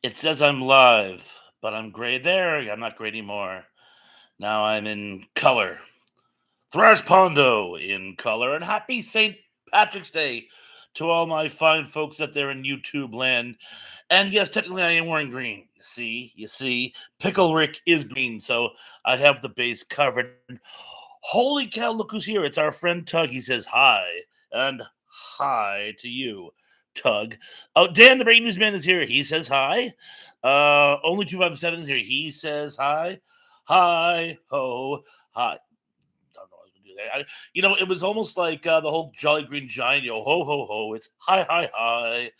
It says I'm live, but I'm gray there. I'm not gray anymore. Now I'm in color. Thrash Pondo in color. And happy St. Patrick's Day to all my fine folks out there in YouTube land. And yes, technically I am wearing green. You see, Pickle Rick is green, so I have the base covered. Holy cow, look who's here. It's our friend Tug. He says hi. And hi to you, Tug. Oh, Dan the Brain Newsman is here. He says hi. Only 257 is here. He says hi. Hi ho. Hi. Don't know what I was gonna do there. It was almost like the whole Jolly Green Giant. Yo ho ho ho. It's hi hi hi.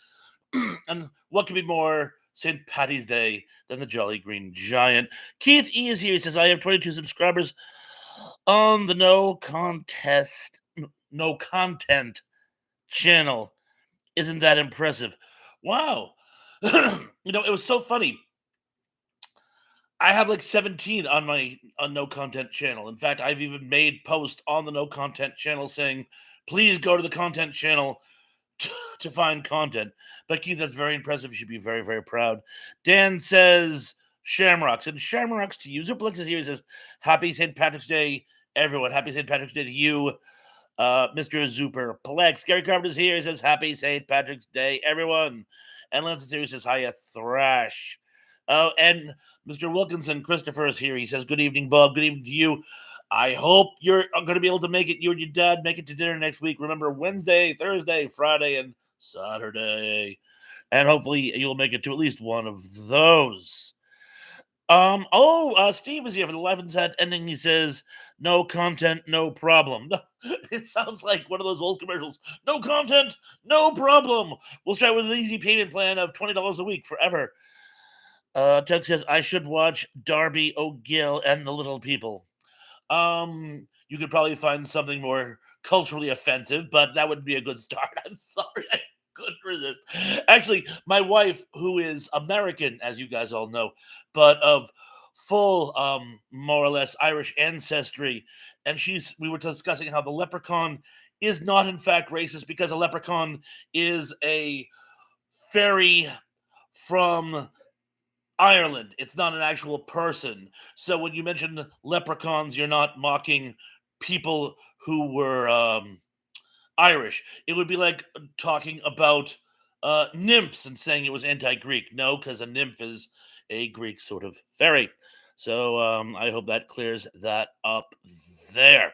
And what could be more St. Patty's Day than the Jolly Green Giant? Keith E is here. He says I have 22 subscribers on the no content channel. Isn't that impressive? Wow. It was so funny. I have like 17 on my no content channel. In fact, I've even made posts on the no content channel saying, please go to the content channel to find content. But Keith, that's very impressive. You should be very, very proud. Dan says Shamrocks. And Shamrocks to you. Zuplix is here. He says, happy St. Patrick's Day, everyone. Happy St. Patrick's Day to you, Mr. Zuper. Plex. Gary Carpenter is here. He says, happy St. Patrick's Day, everyone. And Lance is here. He says, hiya, Thrash. Oh, and Mr. Wilkinson, Christopher is here. He says, good evening, Bob. Good evening to you. I hope you're going to be able to make it. You and your dad make it to dinner next week. Remember, Wednesday, Thursday, Friday, and Saturday. And hopefully you'll make it to at least one of those. Steve is here for the Life and Sad ending. He says, no content, no problem. It sounds like one of those old commercials. No content, no problem. We'll start with an easy payment plan of $20 a week forever. Doug says, I should watch Darby O'Gill and the Little People. You could probably find something more culturally offensive, but that would be a good start. I'm sorry, I couldn't resist. Actually, my wife, who is American, as you guys all know, but of full, more or less Irish ancestry, and we were discussing how the leprechaun is not in fact racist because a leprechaun is a fairy from Ireland. It's not an actual person. So when you mention leprechauns, you're not mocking people who were Irish. It would be like talking about nymphs and saying it was anti-Greek. No, because a nymph is a Greek sort of fairy. So I hope that clears that up there.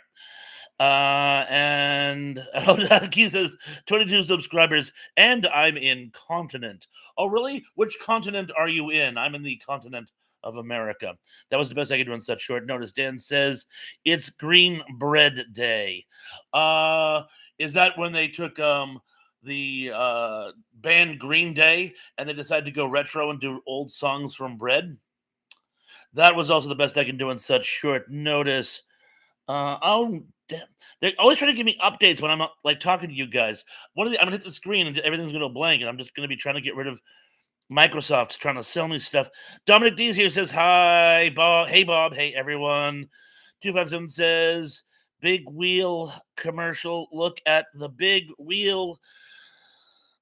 And he says 22 subscribers, and I'm in continent. Oh, really? Which continent are you in? I'm in the continent of America. That was the best I could do on such short notice. Dan says it's Green Bread Day. Uh, is that when they took the band Green Day and they decided to go retro and do old songs from bread? That was also the best I can do on such short notice. Oh, damn. They're always trying to give me updates when I'm like talking to you guys. I'm gonna hit the screen and everything's gonna go blank, and I'm just gonna be trying to get rid of Microsoft trying to sell me stuff. Dominic D's here says hi, Bob. Hey, Bob. Hey, everyone. 257 says big wheel commercial. Look at the big wheel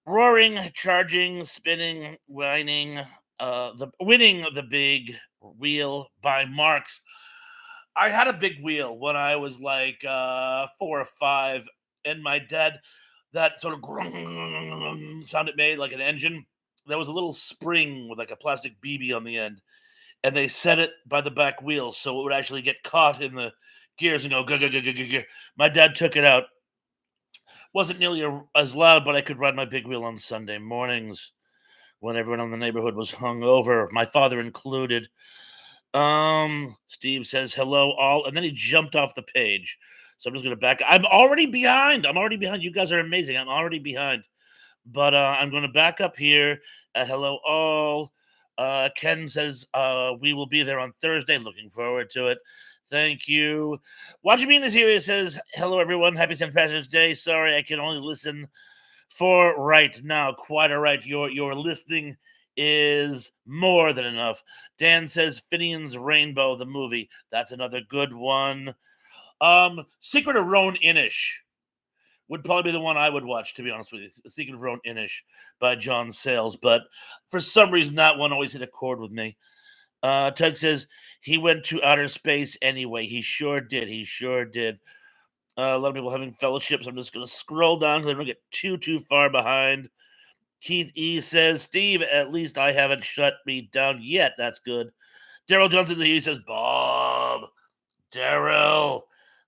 roaring, charging, spinning, whining. The winning the big wheel by Marks. I had a big wheel when I was like 4 or 5, and my dad, that sort of sound it made like an engine. There was a little spring with like a plastic BB on the end, and they set it by the back wheel so it would actually get caught in the gears and go go go go go go go. My dad took it out. Wasn't nearly as loud, but I could ride my big wheel on Sunday mornings when everyone in the neighborhood was hungover, my father included. Steve says hello all, and then he jumped off the page. So I'm just gonna back. I'm already behind. I'm already behind. You guys are amazing. I'm already behind. But I'm gonna back up here. Hello all. Ken says we will be there on Thursday. Looking forward to it. Thank you. Watching me in this area says hello everyone. Happy St. Patrick's Day. Sorry I can only listen for right now. Quite all right. Your listening is more than enough. Dan says Finian's Rainbow, the movie. That's another good one. Secret of Roan Inish. would probably be the one I would watch, to be honest with you. Secret of Roan Inish by John Sayles. But for some reason, that one always hit a chord with me. Tug says he went to outer space anyway. He sure did. He sure did. A lot of people having fellowships. I'm just going to scroll down because I don't get too far behind. Keith E says, Steve, at least I haven't shut me down yet. That's good. Daryl Johnson, he says, Bob, Daryl,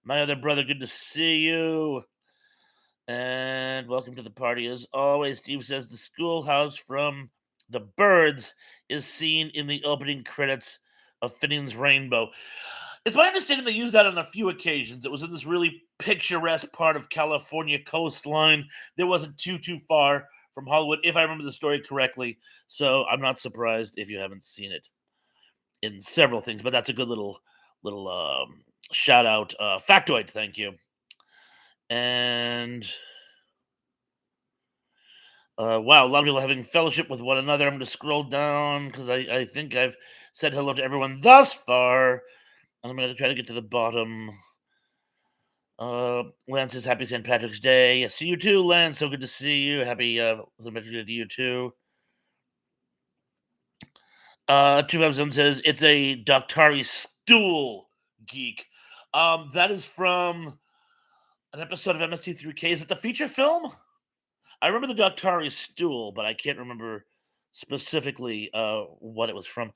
my other brother, good to see you. And welcome to the party. As always, Steve says the schoolhouse from the Birds is seen in the opening credits of Finian's Rainbow. It's my understanding they used that on a few occasions. It was in this really picturesque part of California coastline. There wasn't too far from Hollywood, if I remember the story correctly. So I'm not surprised if you haven't seen it in several things. But that's a good little shout out factoid. Thank you. And wow, a lot of people having fellowship with one another. I'm going to scroll down because I think I've said hello to everyone thus far. And I'm going to try to get to the bottom. Lance says happy St. Patrick's Day. Yes, to you too, Lance. So good to see you. Happy St. Patrick's Day to you too. 257 says it's a Doctari stool geek. That is from an episode of MST3K. Is it the feature film? I remember the Doctari stool, but I can't remember specifically what it was from.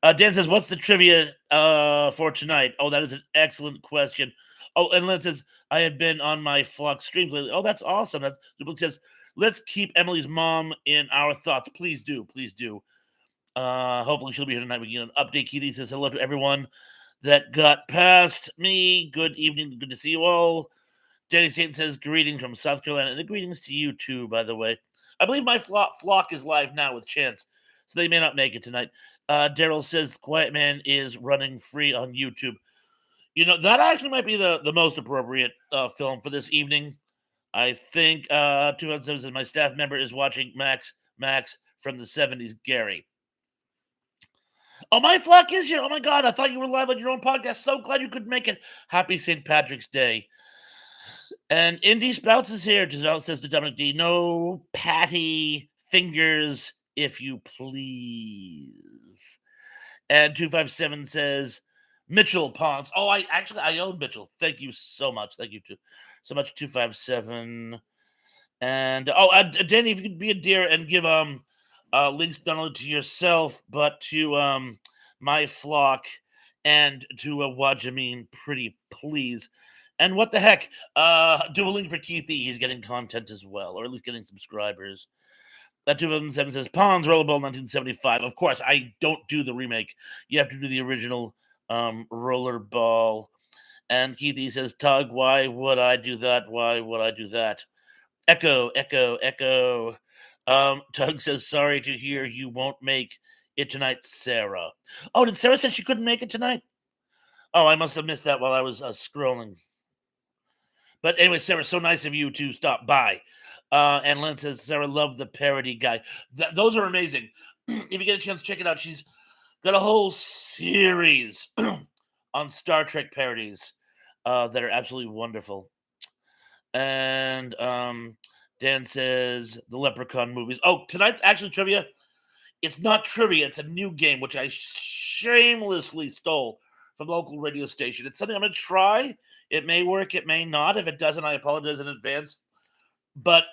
Dan says, "What's the trivia for tonight?" Oh, that is an excellent question. Oh, and Lynn says, "I had been on my flock streams lately." Oh, that's awesome. That's Duplicate says, "Let's keep Emily's mom in our thoughts. Please do, please do." Hopefully she'll be here tonight. We get an update. Keith says, "Hello to everyone that got past me. Good evening. Good to see you all." Danny Stanton says, greetings from South Carolina, and greetings to you too, by the way. I believe my flock is live now with Chance, so they may not make it tonight. Daryl says, Quiet Man is running free on YouTube. You know, that actually might be the most appropriate film for this evening. I think 207 says, my staff member is watching Max from the 70s, Gary. Oh, my flock is here. Oh, my God. I thought you were live on your own podcast. So glad you could make it. Happy St. Patrick's Day. And Indy Sprouts is here. Giselle says to Dominic D, no patty fingers, if you please. And 257 says Mitchell Ponce. Oh, I own Mitchell. Thank you so much. Thank you so much, 257. And Danny, if you could be a dear and give links not only to yourself but to my flock and to Wajameen, pretty please. And what the heck? Do a link for Keith E. He's getting content as well, or at least getting subscribers. That 2007 says Pons Rollerball 1975. Of course, I don't do the remake. You have to do the original Rollerball. And Keith E says, Tug, why would I do that? Why would I do that? Echo, echo, echo. Tug says, sorry to hear you won't make it tonight, Sarah. Oh, did Sarah say she couldn't make it tonight? Oh, I must have missed that while I was scrolling. But anyway, Sarah, so nice of you to stop by. And Lynn says, Sarah, love the parody guy. Those are amazing. If you get a chance, check it out. She's got a whole series on Star Trek parodies that are absolutely wonderful. And Dan says, the Leprechaun movies. Oh, tonight's actually trivia. It's not trivia. It's a new game, which I shamelessly stole from the local radio station. It's something I'm going to try. It may work, it may not. If it doesn't, I apologize in advance. But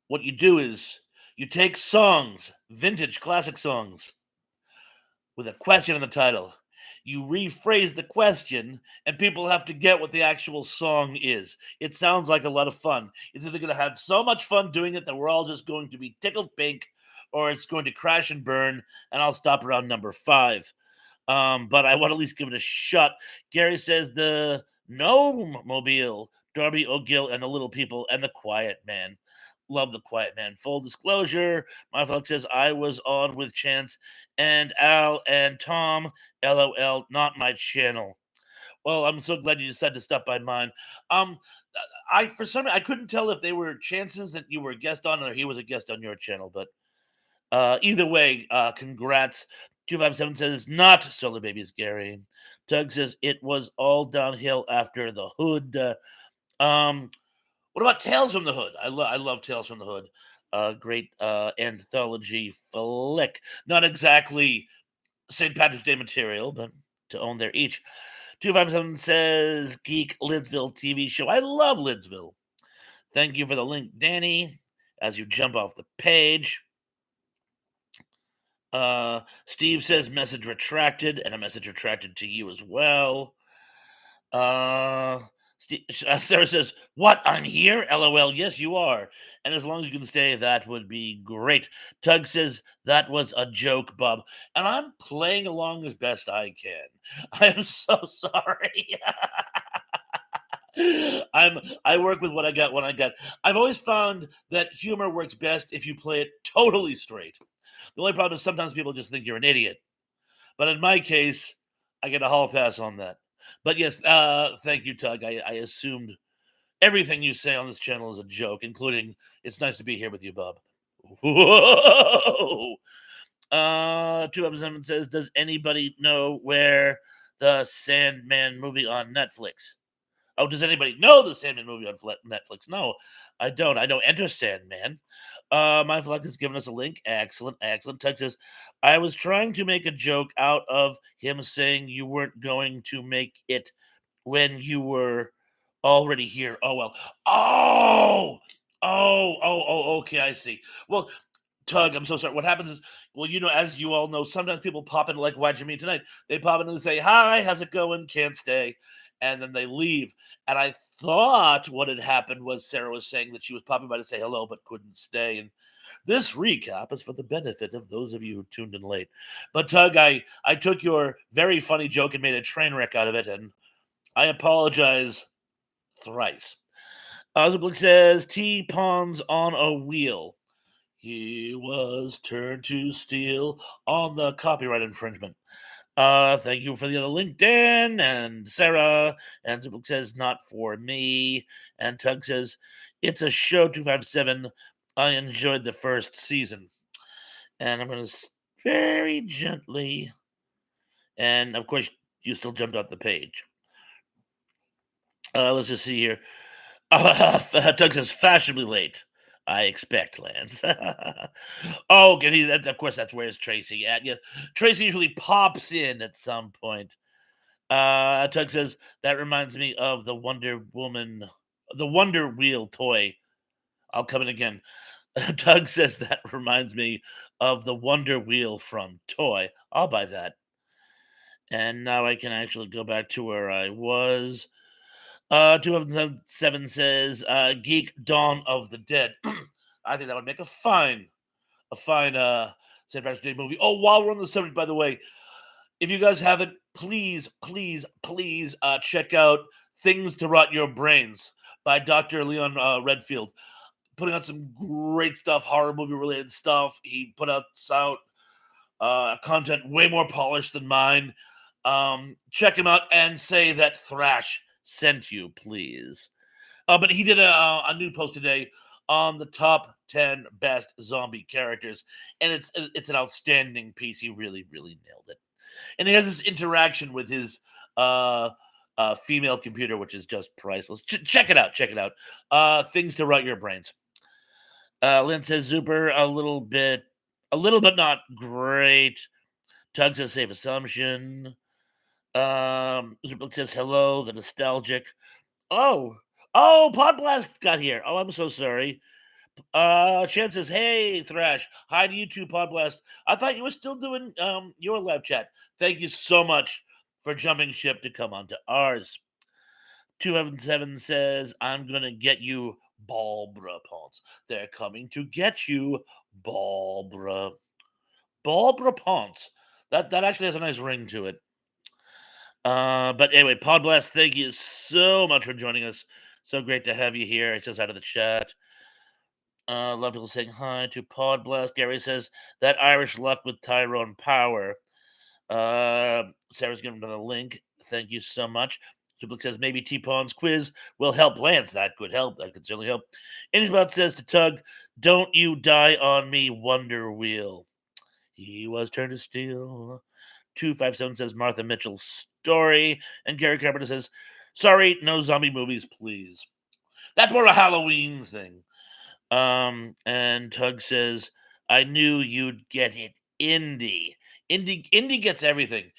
what you do is you take songs, vintage classic songs, with a question in the title. You rephrase the question, and people have to get what the actual song is. It sounds like a lot of fun. It's either going to have so much fun doing it that we're all just going to be tickled pink, or it's going to crash and burn, and I'll stop around number 5. But I want to at least give it a shot. Gary says the Gnome Mobile, Darby O'Gill, and the Little People, and the Quiet Man. Love the Quiet Man. Full disclosure, my folks says I was on with Chance and Al and Tom. LOL, not my channel. Well, I'm so glad you decided to stop by mine. I for some I couldn't tell if they were chances that you were a guest on or he was a guest on your channel, but either way, congrats. 257 says, not Solar Babies, Gary. Doug says, it was all downhill after the hood. Um, What about Tales from the Hood? I love Tales from the Hood. Great anthology flick. Not exactly St. Patrick's Day material, but to own their each. 257 says Geek Lidsville TV show. I love Lidsville. Thank you for the link, Danny. As you jump off the page. Steve says message retracted, and a message retracted to you as well. Uh, Sarah says, "What? I'm here? LOL. Yes, you are. And as long as you can stay, that would be great." Tug says, "That was a joke, Bob." And I'm playing along as best I can. I am so sorry. I work with what I got when I got. I've always found that humor works best if you play it totally straight. The only problem is sometimes people just think you're an idiot. But in my case, I get a hall pass on that. But yes, thank you, Tug. I assumed everything you say on this channel is a joke, including it's nice to be here with you, Bob. Whoa! 2 says, "Does anybody know where the Sandman movie on Netflix?" Oh, does anybody know the Sandman movie on Netflix? No, I don't. I know Enter Sandman. My vlog has given us a link. Excellent, excellent. Tug says, "I was trying to make a joke out of him saying you weren't going to make it when you were already here." Oh, well. Oh! Okay, I see. Well, Tug, I'm so sorry. What happens is, well, as you all know, sometimes people pop in like, "Why'd you meet tonight?" They pop in and say, "Hi, how's it going? Can't stay," and then they leave. And I thought what had happened was Sarah was saying that she was popping by to say hello but couldn't stay. And this recap is for the benefit of those of you who tuned in late. But Tug, I took your very funny joke and made a train wreck out of it, and I apologize thrice. Ozablik says T pawns on a wheel. He was turned to steel on the copyright infringement. Thank you for the other link, Dan and Sarah. And Ziplik says, "Not for me." And Tug says, "It's a show 257. I enjoyed the first season." And I'm going to very gently, and of course, you still jumped off the page. Let's just see here. Tug says, "Fashionably late. I expect, Lance." Oh, and of course, that's where's Tracy at. Yeah, Tracy usually pops in at some point. Tug says, "That reminds me of the Wonder Woman, the Wonder Wheel toy." I'll come in again. Tug says, "That reminds me of the Wonder Wheel from Toy." I'll buy that. And now I can actually go back to where I was. 2007 says, "Geek Dawn of the Dead." I think that would make a fine St. Patrick's Day movie. Oh, while we're on the subject, by the way, if you guys haven't, please, please, please check out "Things to Rot Your Brains" by Dr. Leon Redfield. Putting out some great stuff, horror movie related stuff. He put out content way more polished than mine. Check him out and say that Thrash sent you, please. But he did a new post today on the top 10 best zombie characters, and it's an outstanding piece. He really, really nailed it. And he has this interaction with his female computer, which is just priceless. Check it out. Check it out. Things to rot your brains. Lynn says Zuper a little but not great. Tug says safe assumption. Zuper says hello, the nostalgic. Oh, Podblast got here. Oh, I'm so sorry. Shan says, "Hey, Thrash. Hi to you too, Podblast. I thought you were still doing your live chat. Thank you so much for jumping ship to come onto ours." 277 says, "I'm gonna get you, Barbara Ponce. They're coming to get you, Barbara. Barbara Ponce." That actually has a nice ring to it. But anyway, Podblast, thank you so much for joining us. So great to have you here. It's just out of the chat. A lot of people saying hi to Podblast. Gary says that Irish luck with Tyrone Power. Sarah's giving him the link. Thank you so much. Triple says maybe T-Pawn's quiz will help Lance. That could help. That could certainly help. Anybody says to Tug, "Don't you die on me, Wonder Wheel." He was turned to steel. 257 says Martha Mitchell's story. And Gary Carpenter says, "Sorry, no zombie movies, please." That's more of a Halloween thing. And Tug says, "I knew you'd get it, Indy. Indy gets everything.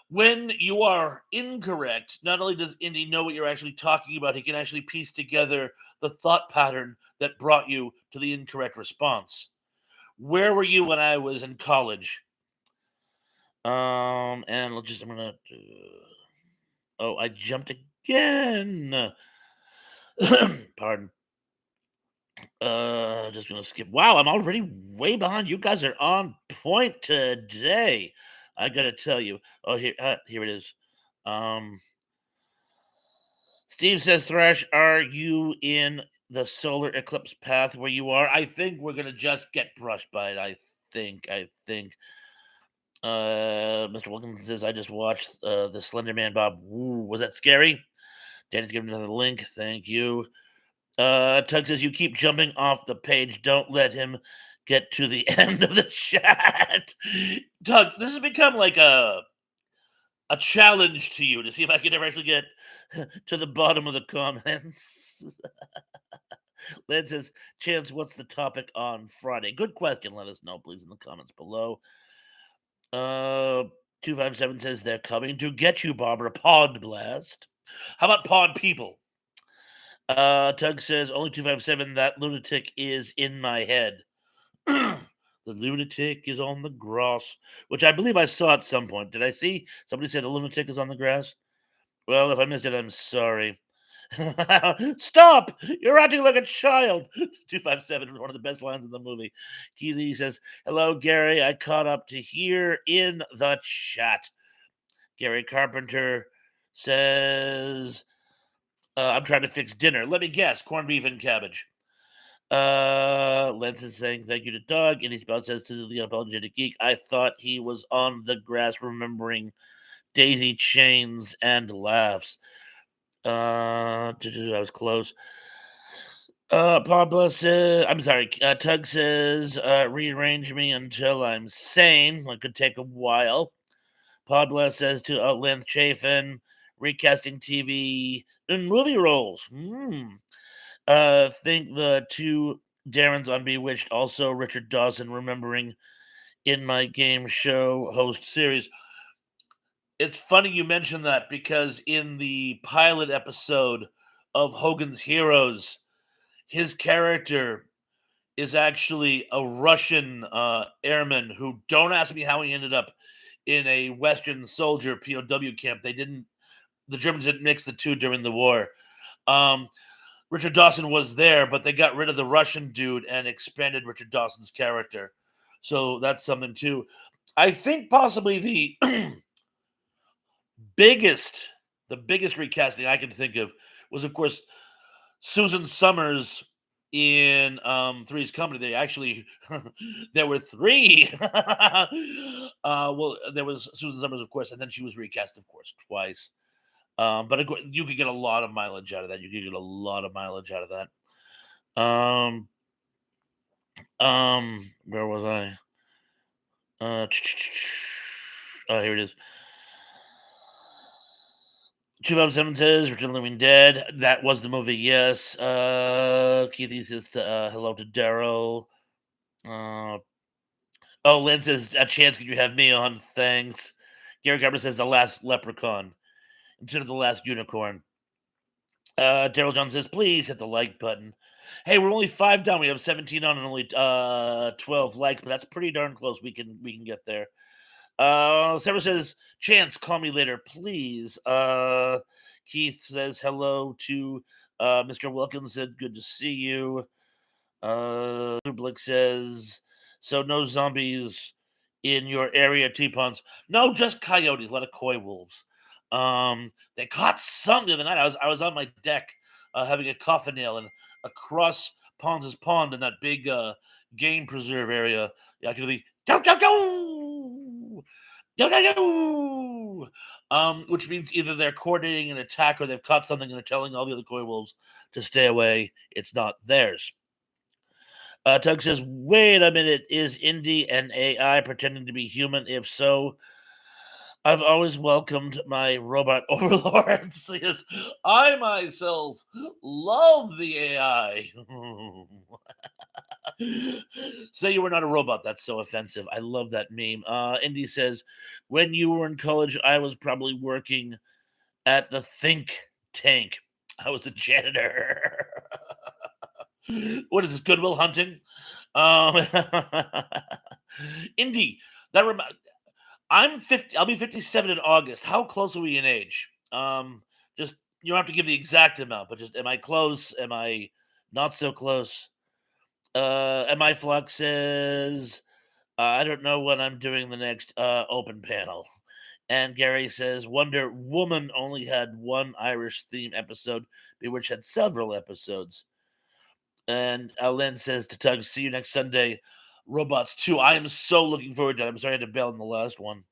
When you are incorrect, not only does Indy know what you're actually talking about, he can actually piece together the thought pattern that brought you to the incorrect response. Where were you when I was in college? And I'm gonna. Oh, I jumped again. Pardon. Just gonna skip. Wow, I'm already way behind. You guys are on point today. I gotta tell you. Oh, here it is. Um, Steve says, Thrash, are you in the solar eclipse path where you are? I think we're gonna just get brushed by it. I think. Mr. Wilkins says, I just watched the Slender Man Bob. Ooh, was that scary? Danny's giving another link. Thank you. Tug says, you keep jumping off the page. Don't let him get to the end of the chat. Tug, this has become like a challenge to you to see if I can ever actually get to the bottom of the comments. Lynn says, Chance, what's the topic on Friday? Good question. Let us know, please, in the comments below. Uh, 257 says, they're coming to get you, Barbara. Pod blast. How about pod people? Tug says, only 257, that lunatic is in my head. The lunatic is on the grass, which I believe I saw at some point. Did I see somebody say the lunatic is on the grass? Well, if I missed it, I'm sorry. Stop! You're acting like a child. 257, one of the best lines in the movie. Keely says, hello, Gary. I caught up to here in the chat. Gary Carpenter says, I'm trying to fix dinner. Let me guess, corned beef and cabbage. Lance is saying thank you to Doug, and he's about says to the unapologetic geek. I thought he was on the grass, remembering daisy chains and laughs. I was close. Pablo says, I'm sorry, Tug says, rearrange me until I'm sane. It could take a while. Pablo says to Lynn Chafin, recasting TV and movie roles. Think the two Darrens on Bewitched, also Richard Dawson, remembering in my game show host series. It's funny you mention that because in the pilot episode of Hogan's Heroes, his character is actually a Russian airman who, don't ask me how he ended up in a Western soldier POW camp. The Germans didn't mix the two during the war. Richard Dawson was there, but they got rid of the Russian dude and expanded Richard Dawson's character. So that's something too. I think possibly the biggest the biggest recasting I can think of was, of course, Susan Summers in Three's Company. They actually there were three. Well, there was Susan Summers, of course, and then she was recast, of course, twice. But you could get a lot of mileage out of that. You could get a lot of mileage out of that. Where was I? Oh, here it is. 2007 says Return of the Living Dead. That was the movie, yes. Keithy says hello to Daryl. Oh, Lynn says, a chance could you have me on? Thanks. Gary Garber says the last leprechaun instead of the last unicorn. Daryl John says, please hit the like button. Hey, we're only 5 down. We have 17 on and only 12 likes, but that's pretty darn close. We can get there. Sarah says, Chance, call me later, please. Keith says hello to Mr. Wilkinson. Good to see you. Blick says, so no zombies in your area, T-Puns. No, just coyotes, a lot of coy wolves. They caught some the other night. I was on my deck having a coffin nail, and across Pons' Pond in that big game preserve area, actually, go, go, go! Go, go, go! Which means either they're coordinating an attack or they've caught something and they're telling all the other coy wolves to stay away. It's not theirs. Tug says, wait a minute, is Indy an AI pretending to be human? If so, I've always welcomed my robot overlords. Yes, I myself love the AI. Say you were not a robot. That's so offensive. I love that meme. Indy says, when you were in college, I was probably working at the think tank. I was a janitor. What is this? Goodwill Hunting? Um, Indy, that remi- I'm 50. I'll be 57 in August. How close are we in age? Just you don't have to give the exact amount, but just am I close? Am I not so close? And my flux says, I don't know when I'm doing the next open panel. And Gary says, Wonder Woman only had one Irish theme episode, Bewitched had several episodes. And Len says to Tug, see you next Sunday. Robots 2. I am so looking forward to it. I'm sorry I had to bail on the last one.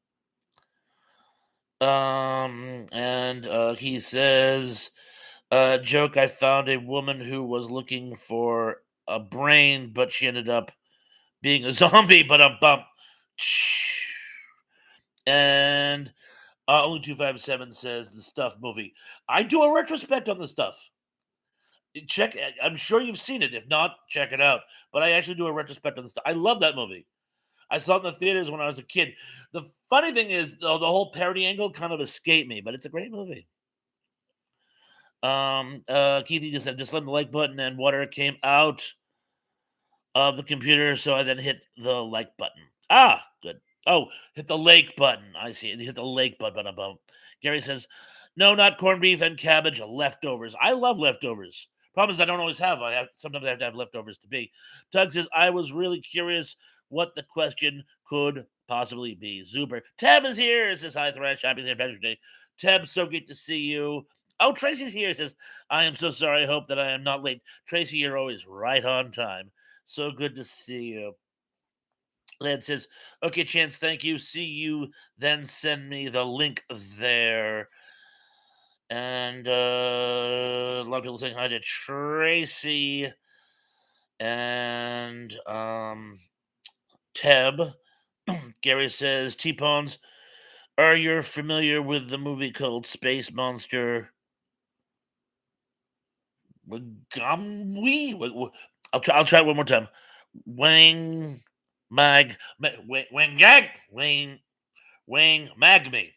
And he says, joke, I found a woman who was looking for a brain, but she ended up being a zombie, but a bump. And only 257 says the Stuff movie. I do a retrospect on the Stuff. Check. I'm sure you've seen it. If not, check it out. But I actually do a retrospect on the Stuff. I love that movie. I saw it in the theaters when I was a kid. The funny thing is, though, the whole parody angle kind of escaped me, but it's a great movie. Keith, you just said just let the like button and water came out of the computer, so I then hit the like button. Ah, good. Oh, hit the lake button. I see. Hit the lake button above. Gary says, "No, not corned beef and cabbage. Leftovers. I love leftovers. Problem is, I don't always have. Sometimes I have to have leftovers to be." Doug says, "I was really curious what the question could possibly be." Zuber. Tab is here. Says hi, Thrash. Happy St. Patrick's Day. Tab, so good to see you. Oh, Tracy's here. Says, "I am so sorry. I hope that I am not late." Tracy, you're always right on time. So good to see you. Lad says, okay, Chance, thank you. See you. Then send me the link there. And a lot of people saying hi to Tracy and Teb. Gary says, T-Pawns, are you familiar with the movie called Space Monster? I'll try it one more time. Wang Wang Gag Wang Magme.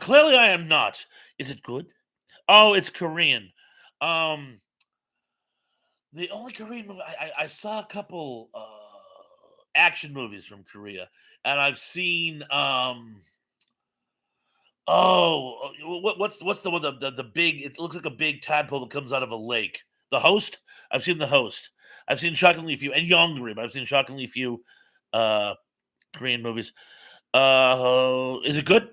Clearly I am not. Is it good? Oh, it's Korean. Um, the only Korean movie I saw a couple action movies from Korea, and I've seen what's the one the big, it looks like a big tadpole that comes out of a lake. The Host. I've seen The Host. I've seen shockingly few, and Yongri, but I've seen shockingly few uh Korean movies. Is it good?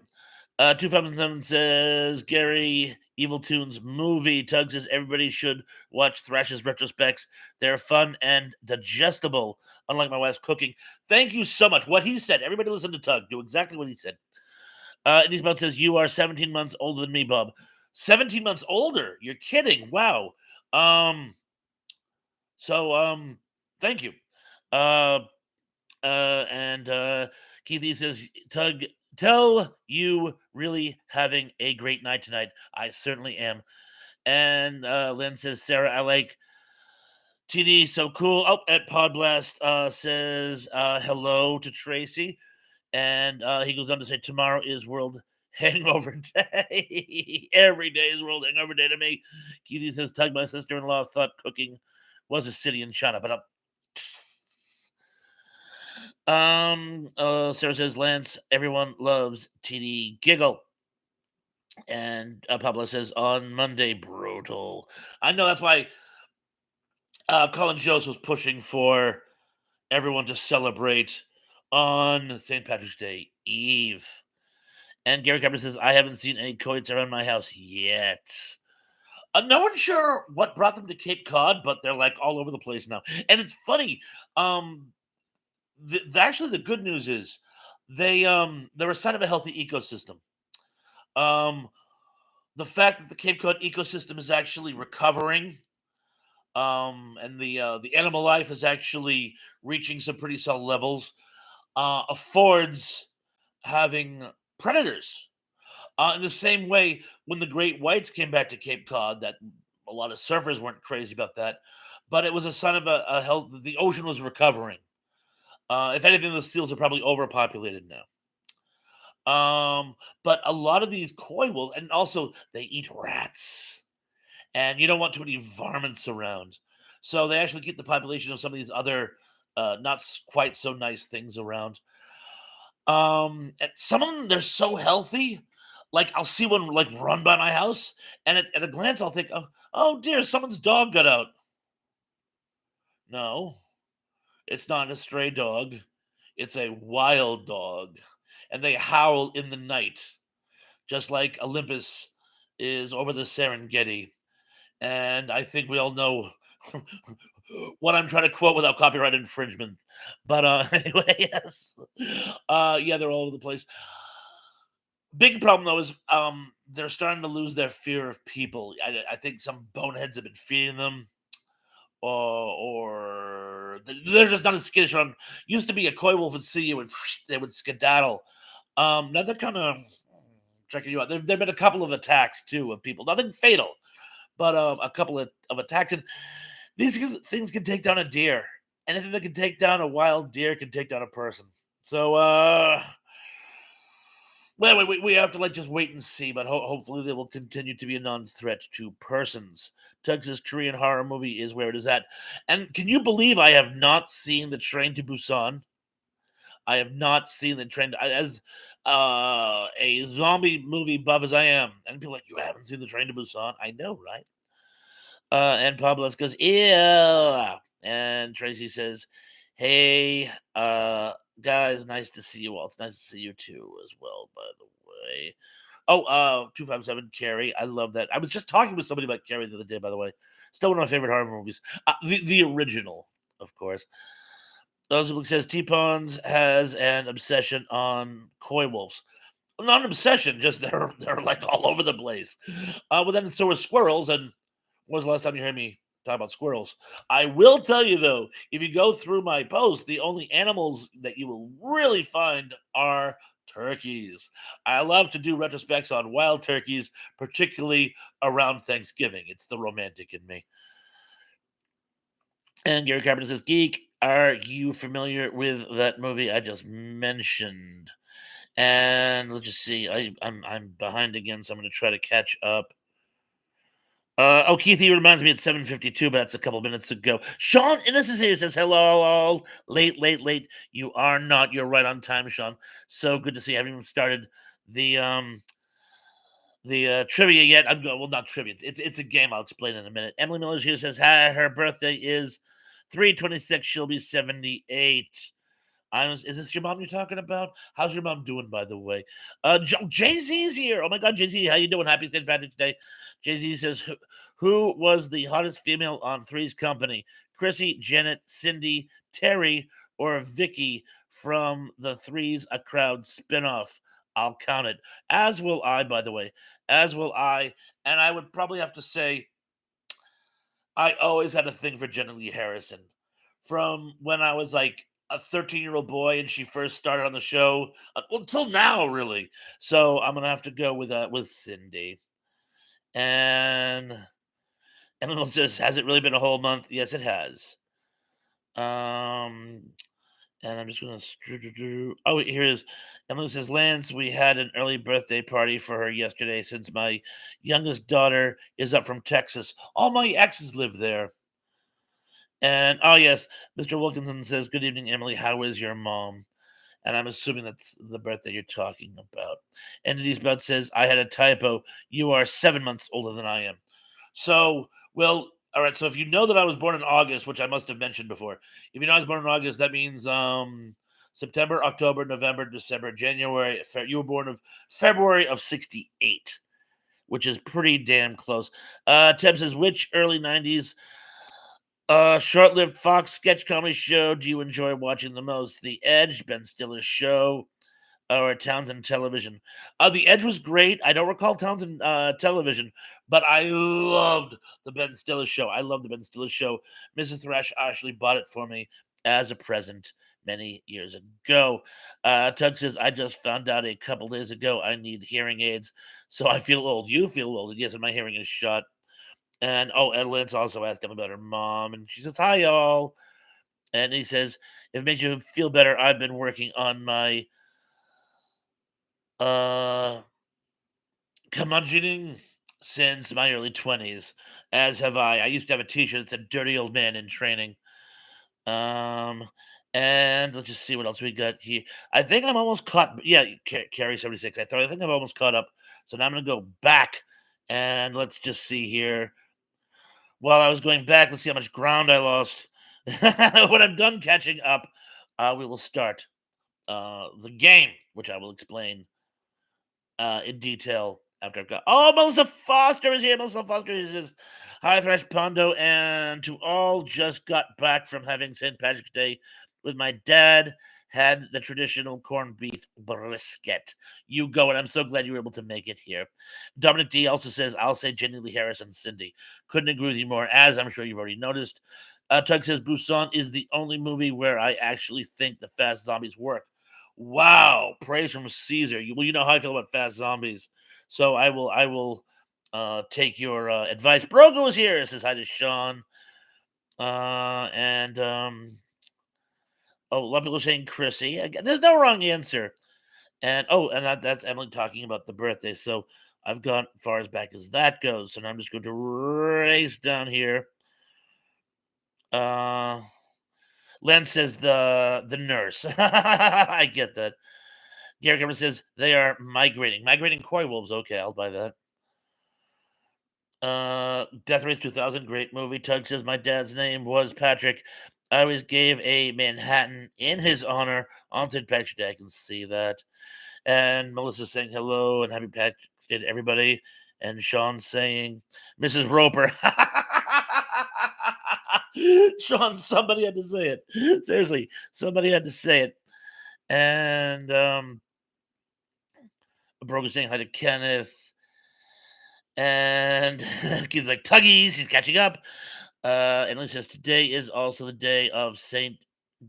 2007 says Gary Evil Tunes movie. Tug says everybody should watch Thrash's retrospects. They're fun and digestible, unlike my wife's cooking. Thank you so much. What he said, everybody listen to Tug. Do exactly what he said. And he's about says, you are 17 months older than me, Bob. 17 months older? You're kidding. Wow. Um, so thank you. Uh and Keith he says, Tug, tell you really having a great night tonight. I certainly am. And Lynn says, Sarah, I like TD, so cool. Oh, at Podblast says hello to Tracy. And he goes on to say, tomorrow is World Hangover Day. Every day is World Hangover Day to me. Keith says, Tug, my sister in law thought cooking was a city in China, but Sarah says, Lance, everyone loves TD Giggle. And Pablo says, on Monday, brutal. I know that's why Colin Jost was pushing for everyone to celebrate on St. Patrick's Day Eve. And Gary Carpenter says, I haven't seen any coyotes around my house yet. No one's sure what brought them to Cape Cod, but they're like all over the place now. And it's funny. Actually, the good news is they're a sign of a healthy ecosystem. Um, the fact that the Cape Cod ecosystem is actually recovering, and the animal life is actually reaching some pretty solid levels, affords having predators. In the same way, when the great whites came back to Cape Cod, that a lot of surfers weren't crazy about that, but it was a sign of a health. The ocean was recovering. If anything, the seals are probably overpopulated now. But a lot of these koi wolves, and also they eat rats, and you don't want too many varmints around. So they actually keep the population of some of these other, not quite so nice things around. And some of them they're so healthy. Like I'll see one like run by my house, and at a glance I'll think, oh dear, someone's dog got out. No, it's not a stray dog. It's a wild dog, and they howl in the night, just like Olympus is over the Serengeti. And I think we all know what I'm trying to quote without copyright infringement. But anyway, yes, yeah, they're all over the place. Big problem though is they're starting to lose their fear of people. I think some boneheads have been feeding them, or they're just not as skittish around. Used to be a koi wolf would see you and they would skedaddle. Now they're kind of checking you out. There've been a couple of attacks too of people, nothing fatal, but a couple of attacks. And things can take down a deer. Anything that can take down a wild deer can take down a person. So, well, we have to like just wait and see, but hopefully they will continue to be a non-threat to persons. Texas Korean horror movie is where it is at. And can you believe I have not seen the Train to Busan? I have not seen the Train as a zombie movie buff as I am, and people are like, you haven't seen the Train to Busan? I know, right? And Pablo goes, ew. And Tracy says, hey, guys, nice to see you all. It's nice to see you too, as well, by the way. Oh, 257 Carrie. I love that. I was just talking with somebody about Carrie the other day, by the way. Still one of my favorite horror movies. The original, of course. Elizabeth says T Pons has an obsession on koi wolves. Not an obsession, just they're like all over the place. Well, then so are squirrels, and when was the last time you heard me talk about squirrels? I will tell you though, if you go through my post, the only animals that you will really find are turkeys. I love to do retrospects on wild turkeys, particularly around Thanksgiving. It's the romantic in me. And Gary Carpenter says, Geek, are you familiar with that movie I just mentioned? And let's just see. I'm behind again, so I'm gonna try to catch up. Oh, Keith, he reminds me it's 7:52, but that's a couple minutes ago. Sean Innocence here says, hello, all. Late, late, late. You are not. You're right on time, Sean. So good to see you. I haven't even started the trivia yet. Well, not trivia. It's a game. I'll explain in a minute. Emily Miller here says, hi, her birthday is 3/26. She'll be 78. Is this your mom you're talking about? How's your mom doing, by the way? Jay Z's here. Oh my God, Jay Z, how you doing? Happy St. Patrick's Day. Jay Z says, who was the hottest female on Three's Company? Chrissy, Janet, Cindy, Terry, or Vicky from the Three's A Crowd spinoff? I'll count it. As will I, by the way. As will I. And I would probably have to say, I always had a thing for Jenna Lee Harrison from when I was like a 13-year-old boy and she first started on the show well, until now, really. So I'm gonna have to go with Cindy. And Emily says, has it really been a whole month? Yes, it has. Um, and I'm just gonna. Oh, here it is. Emily says, Lance, we had an early birthday party for her yesterday since my youngest daughter is up from Texas. All my exes live there. And oh yes, Mr. Wilkinson says, "Good evening, Emily. How is your mom?" And I'm assuming that's the birthday you're talking about. And Denise Bud says, "I had a typo. You are 7 months older than I am." So, well, all right. So if you know that I was born in August, which I must have mentioned before, if you know I was born in August, that means September, October, November, December, January. You were born of February of '68, which is pretty damn close. Teb says, which early '90s short-lived Fox sketch comedy show do you enjoy watching the most? The Edge, Ben Stiller's show, or Townsend Television? The Edge was great. I don't recall Townsend Television, but I loved the Ben Stiller show. I love the Ben Stiller show. Mrs. Thrash actually bought it for me, as a present many years ago. Tug says, I just found out a couple days ago I need hearing aids, so I feel old. You feel old. And yes, and my hearing is shot. And Ed Lance also asked him about her mom, and she says, Hi, y'all. And he says, If it makes you feel better, I've been working on my uh curmudgeoning since my early 20s, as have I. I used to have a t-shirt that said dirty old man in training. Um, and let's just see what else we got here. I think I'm almost caught. Yeah, Carry 76. I think I'm almost caught up. So now I'm gonna go back and let's just see here. While I was going back, let's see how much ground I lost. When I'm done catching up, we will start the game, which I will explain in detail after I've got. Oh, Melissa Foster is here. Melissa Foster is Hi, Thrash Pondo, and to all just got back from having St. Patrick's Day with my dad. Had the traditional corned beef brisket. You go, and I'm so glad you were able to make it here. Dominic D also says, I'll say Jenny Lee Harris and Cindy. Couldn't agree with you more, as I'm sure you've already noticed. Tug says, Busan is the only movie where I actually think the fast zombies work. Wow, praise from Caesar. You know how I feel about fast zombies, so I will take your advice. Brogo is here. Says hi to Sean. And a lot of people are saying Chrissy. There's no wrong answer. And that's Emily talking about the birthday. So I've gone far as back as that goes. So now I'm just going to race down here. Uh, Len says the nurse. I get that. Gary Cameron says they are migrating. Migrating koi wolves. Okay, I'll buy that. Death Race 2000, great movie. Tug says my dad's name was Patrick. I always gave a Manhattan in his honor on St. Patrick's Day. I can see that. And Melissa saying hello and happy Patrick's Day to everybody. And Sean saying, Mrs. Roper. Sean, somebody had to say it. Seriously, somebody had to say it. And Brogan saying hi to Kenneth. And he's like Tuggies, he's catching up. And he says today is also the day of Saint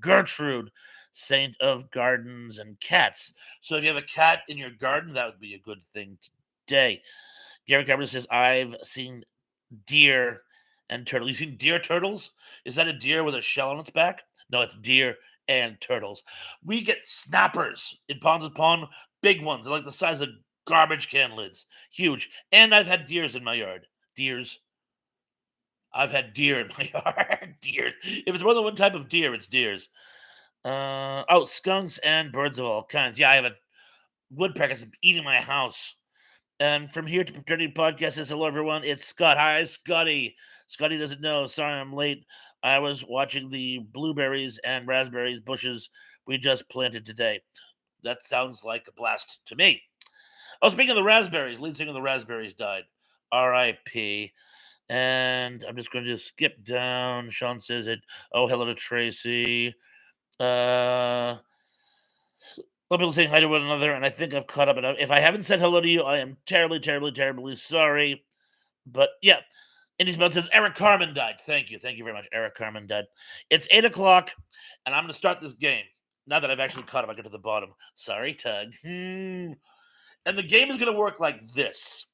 Gertrude, saint of gardens and cats. So if you have a cat in your garden, that would be a good thing today. Gary Carpenter says I've seen deer and turtle. You've seen deer turtles? Is that a deer with a shell on its back? No, it's deer and turtles. We get snappers in Ponds Pond, big ones, they're like the size of garbage can lids, huge. And I've had deers in my yard. Deers. I've had deer in my yard. Deer. If it's more than one type of deer, it's deers. Skunks and birds of all kinds. Yeah, I have a woodpecker that's eating my house. And from here to Paternity Podcast says hello everyone. It's Scott. Hi, Scotty. Scotty doesn't know. Sorry, I'm late. I was watching the blueberries and raspberries bushes we just planted today. That sounds like a blast to me. Oh, speaking of the raspberries, lead singer of the Raspberries died. R.I.P. And I'm just going to skip down. Sean says it. Oh, hello to Tracy. A lot of people saying hi to one another, and I think I've caught up. If I haven't said hello to you, I am terribly, terribly, terribly sorry. But yeah, Indy's Mouth says Eric Carmen died. Thank you. Thank you very much. Eric Carmen died. It's 8 o'clock, and I'm going to start this game. Now that I've actually caught up, I get to the bottom. Sorry, Tug. And the game is going to work like this.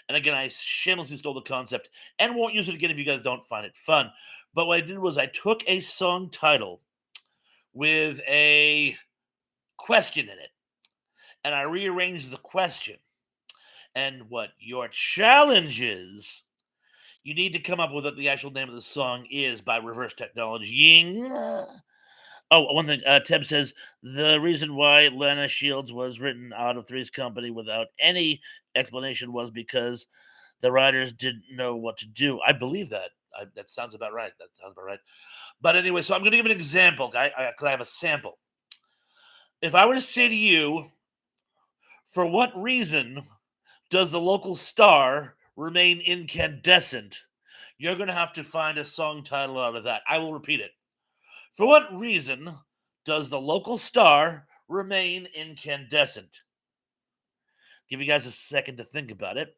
And again, I shamelessly stole the concept and won't use it again if you guys don't find it fun. But what I did was I took a song title with a question in it, and I rearranged the question. And what your challenge is, you need to come up with what the actual name of the song is by reverse technology. Oh, one thing. Teb says the reason why Lana Shields was written out of Three's Company without any explanation was because the writers didn't know what to do. I believe that. That sounds about right. That sounds about right. But anyway, so I'm going to give an example. Because I have a sample. If I were to say to you, for what reason does the local star remain incandescent? You're going to have to find a song title out of that. I will repeat it. For what reason does the local star remain incandescent? Give you guys a second to think about it.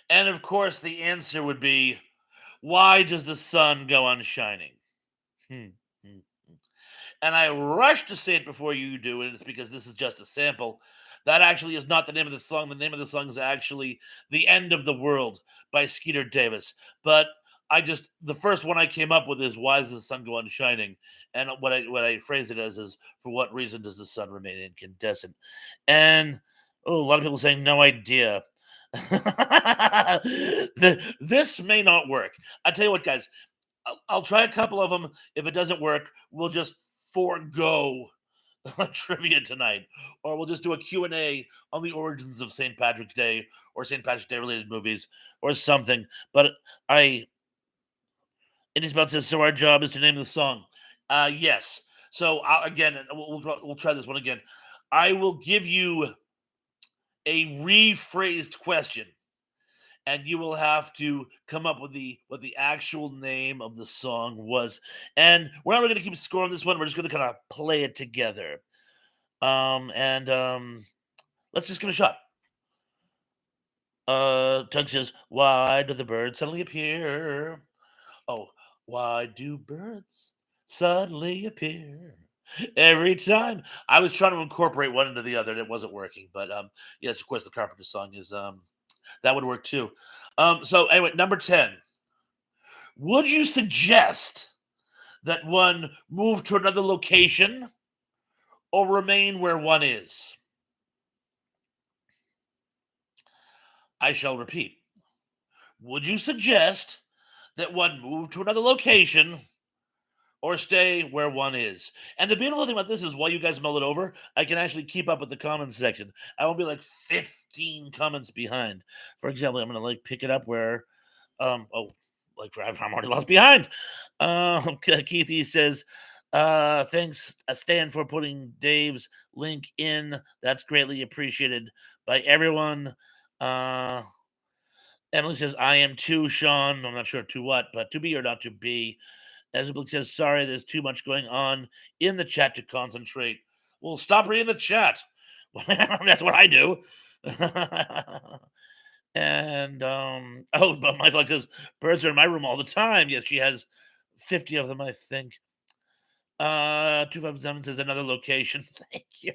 And of course, the answer would be Why does the sun go on shining? Hmm, hmm, hmm. And I rush to say it before you do, and it's because this is just a sample. That actually is not the name of the song. The name of the song is actually "The End of the World" by Skeeter Davis. But the first one I came up with is "Why does the sun go on shining?" And what I phrased it as is "For what reason does the sun remain incandescent?" And a lot of people saying no idea. This may not work. I tell you what, guys. I'll try a couple of them. If it doesn't work, we'll just forego trivia tonight, or we'll just do a Q&A on the origins of St. Patrick's Day or St. Patrick's Day related movies or something. But I, it is about says, so our job is to name the song. Yes. So again, and we'll try this one again. I will give you a rephrased question and you will have to come up with the what the actual name of the song was. And we're not going to keep score on this one. We're just going to kind of play it together. And let's just give it a shot. Tug says, "Why do the birds suddenly appear? Oh, why do birds suddenly appear?" Every time I was trying to incorporate one into the other, and it wasn't working. But yes, of course, the Carpenter song is that would work too. So anyway, number 10. Would you suggest that one move to another location or remain where one is? I shall repeat. Would you suggest that one move to another location or stay where one is? And the beautiful thing about this is while you guys mull it over, I can actually keep up with the comments section. I won't be like 15 comments behind. For example, I'm gonna like pick it up where like I'm already lost behind. Keithy says, thanks, Stan, for putting Dave's link in. That's greatly appreciated by everyone. Uh, Emily says, I am too, Sean. I'm not sure to what, but to be or not to be. Ezeblik says, sorry, there's too much going on in the chat to concentrate. Well, stop reading the chat. That's what I do. And oh, but my flag says birds are in my room all the time. Yes, she has 50 of them, I think. 257 says another location. Thank you.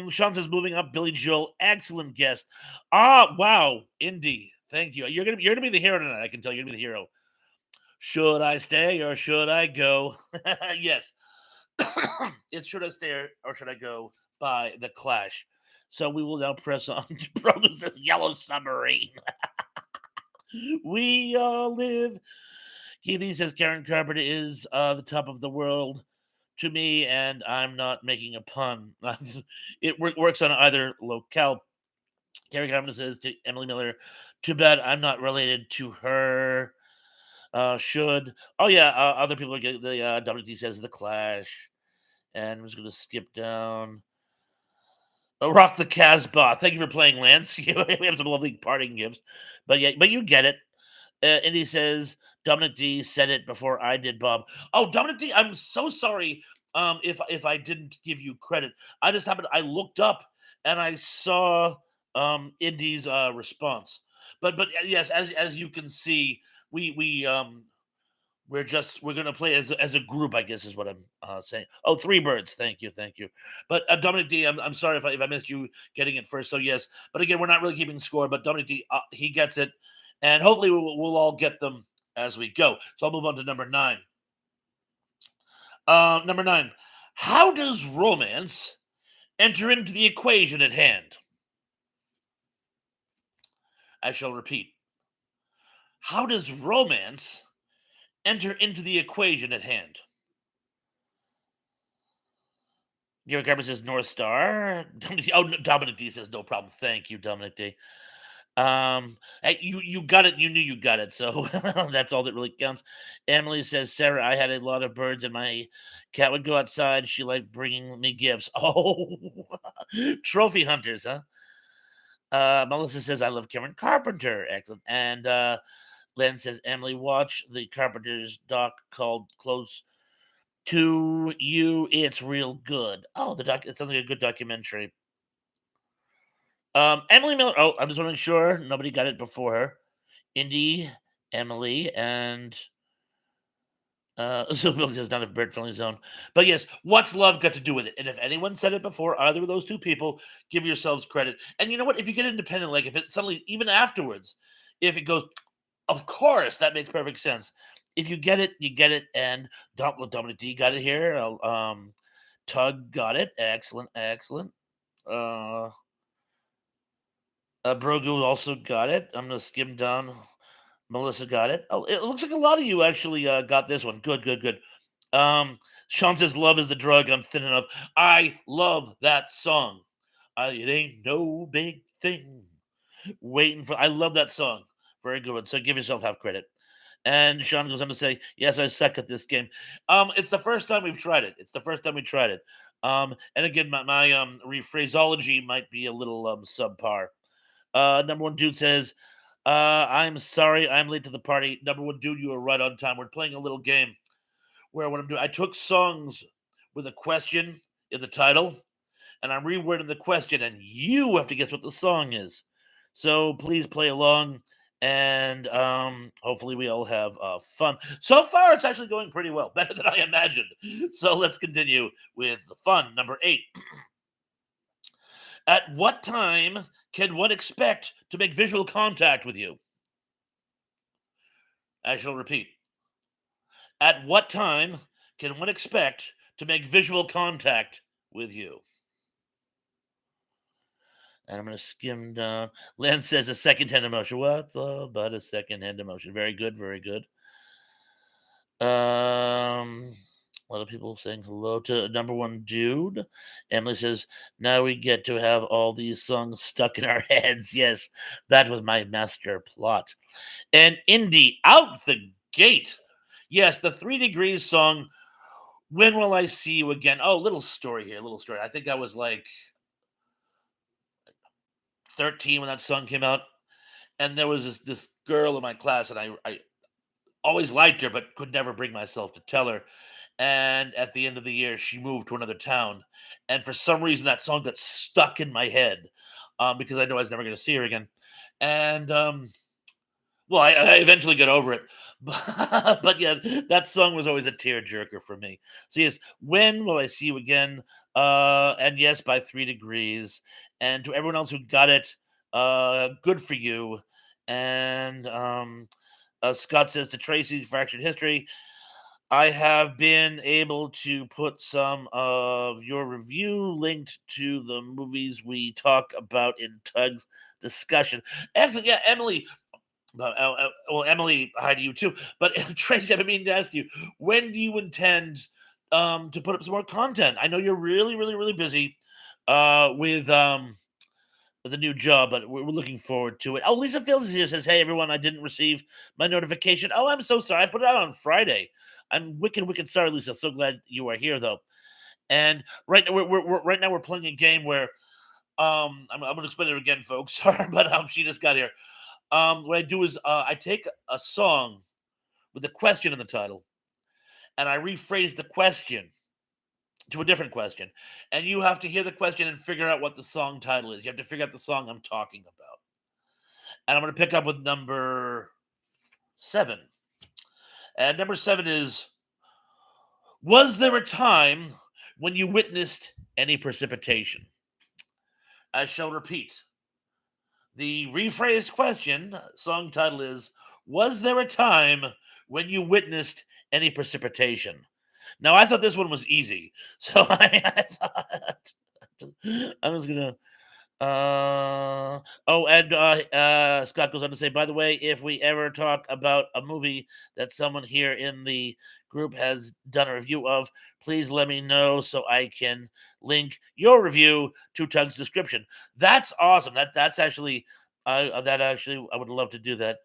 Sean says moving up, Billy Joel, excellent guest. Ah, wow, Indy, thank you. You're gonna be the hero tonight. I can tell you're gonna be the hero. Should I stay or should I go? Yes, it's should I stay or should I go by the Clash. So we will now press on to produce this Yellow Submarine. We all live. Keithy says Karen Carpenter is the top of the world to me, and I'm not making a pun. Works on either locale. Karen Carpenter says to Emily Miller, too bad I'm not related to her. Should. Oh, yeah, other people are getting the WT says the Clash. And I'm just going to skip down. Oh, Rock the Casbah. Thank you for playing, Lance. We have some lovely parting gifts. But yeah, but you get it. And he says Dominic D said it before I did, Bob. Oh, Dominic D, I'm so sorry. If I didn't give you credit, I looked up and I saw Indy's response. But yes, as you can see, we're gonna play as a group, I guess is what I'm saying. Oh, three birds. Thank you. But Dominic D, I'm sorry if I missed you getting it first. So yes, but again, we're not really keeping score. But Dominic D, he gets it, and hopefully we'll all get them as we go. So I'll move on to number 9. Number 9. How does romance enter into the equation at hand? I shall repeat. How does romance enter into the equation at hand? Gary Carper says North Star. Dominic D says no problem. Thank you, Dominic D. Hey, you got it. You knew you got it. So that's all that really counts. Emily says, Sarah, I had a lot of birds, and my cat would go outside. She liked bringing me gifts. Oh, trophy hunters, huh? Melissa says, I love Cameron Carpenter. Excellent. And Len says, Emily, watch the Carpenter's doc called Close to You. It's real good. Oh, the doc. It sounds like a good documentary. Emily Miller. Oh, I'm just want to make sure nobody got it before her. Indy, Emily, and so Billy does not have bird friendly zone. But yes, what's love got to do with it? And if anyone said it before, either of those two people, give yourselves credit. And you know what? If you get independent, like if it suddenly, even afterwards, if it goes, of course, that makes perfect sense. If you get it, you get it. And Dominic D got it here. Tug got it. Excellent, excellent. Uh, Brogu also got it. I'm gonna skim down. Melissa got it. Oh, it looks like a lot of you actually got this one. Good, good, good. Sean says, "Love is the drug I'm thin enough." I love that song. It ain't no big thing waiting for. I love that song. Very good one. So give yourself half credit. And Sean goes on to say, "Yes, I suck at this game." It's the first time we've tried it. It's the first time we tried it. And again, my rephraseology might be a little subpar. Number one dude says, I'm sorry I'm late to the party. Number one dude, you were right on time. We're playing a little game where what I'm doing, I took songs with a question in the title, and I'm rewording the question, and you have to guess what the song is. So please play along, and hopefully we all have fun. So far, it's actually going pretty well, better than I imagined. So let's continue with the fun. Number 8. At what time can one expect to make visual contact with you? I shall repeat. At what time can one expect to make visual contact with you? And I'm going to skim down. Len says a second-hand emotion. What's love but a second-hand emotion? Very good, very good. A lot of people saying hello to number one dude. Emily says, now we get to have all these songs stuck in our heads. Yes, that was my master plot. And Indy out the gate. Yes, the 3 Degrees song. When will I see you again? Oh, little story here, little story. I think I was like 13 when that song came out, and there was this girl in my class, and I always liked her, but could never bring myself to tell her. And at the end of the year, she moved to another town, and for some reason, that song got stuck in my head because I know I was never going to see her again. And well, I eventually got over it, but yeah, that song was always a tearjerker for me. So yes, when will I see you again? And yes, by 3 Degrees. And to everyone else who got it, good for you. And Scott says to Tracy, Fractured History, I have been able to put some of your review linked to the movies we talk about in Tug's discussion. Excellent, yeah, Emily. Well, Emily, hi to you too. But Tracy, I've been meaning to ask you, when do you intend to put up some more content? I know you're really, really, really busy with the new job, but we're looking forward to it. Oh, Lisa Fields is here says, "Hey everyone, I didn't receive my notification. Oh, I'm so sorry. I put it out on Friday. I'm wicked, wicked sorry, Lisa. So glad you are here though. And right now right now we're playing a game where I'm gonna explain it again, folks. Sorry, but she just got here. What I do is I take a song with a question in the title, and I rephrase the question to a different question, and you have to hear the question and figure out what the song title is. You have to figure out the song I'm talking about, and I'm going to pick up with number 7. And number 7 is: was there a time when you witnessed any precipitation? I shall repeat. The rephrased question, song title is: was there a time when you witnessed any precipitation? Now, I thought this one was easy, so I thought I was gonna. Oh, and Scott goes on to say, by the way, if we ever talk about a movie that someone here in the group has done a review of, please let me know so I can link your review to Tug's description. That's awesome. That's actually that actually I would love to do that.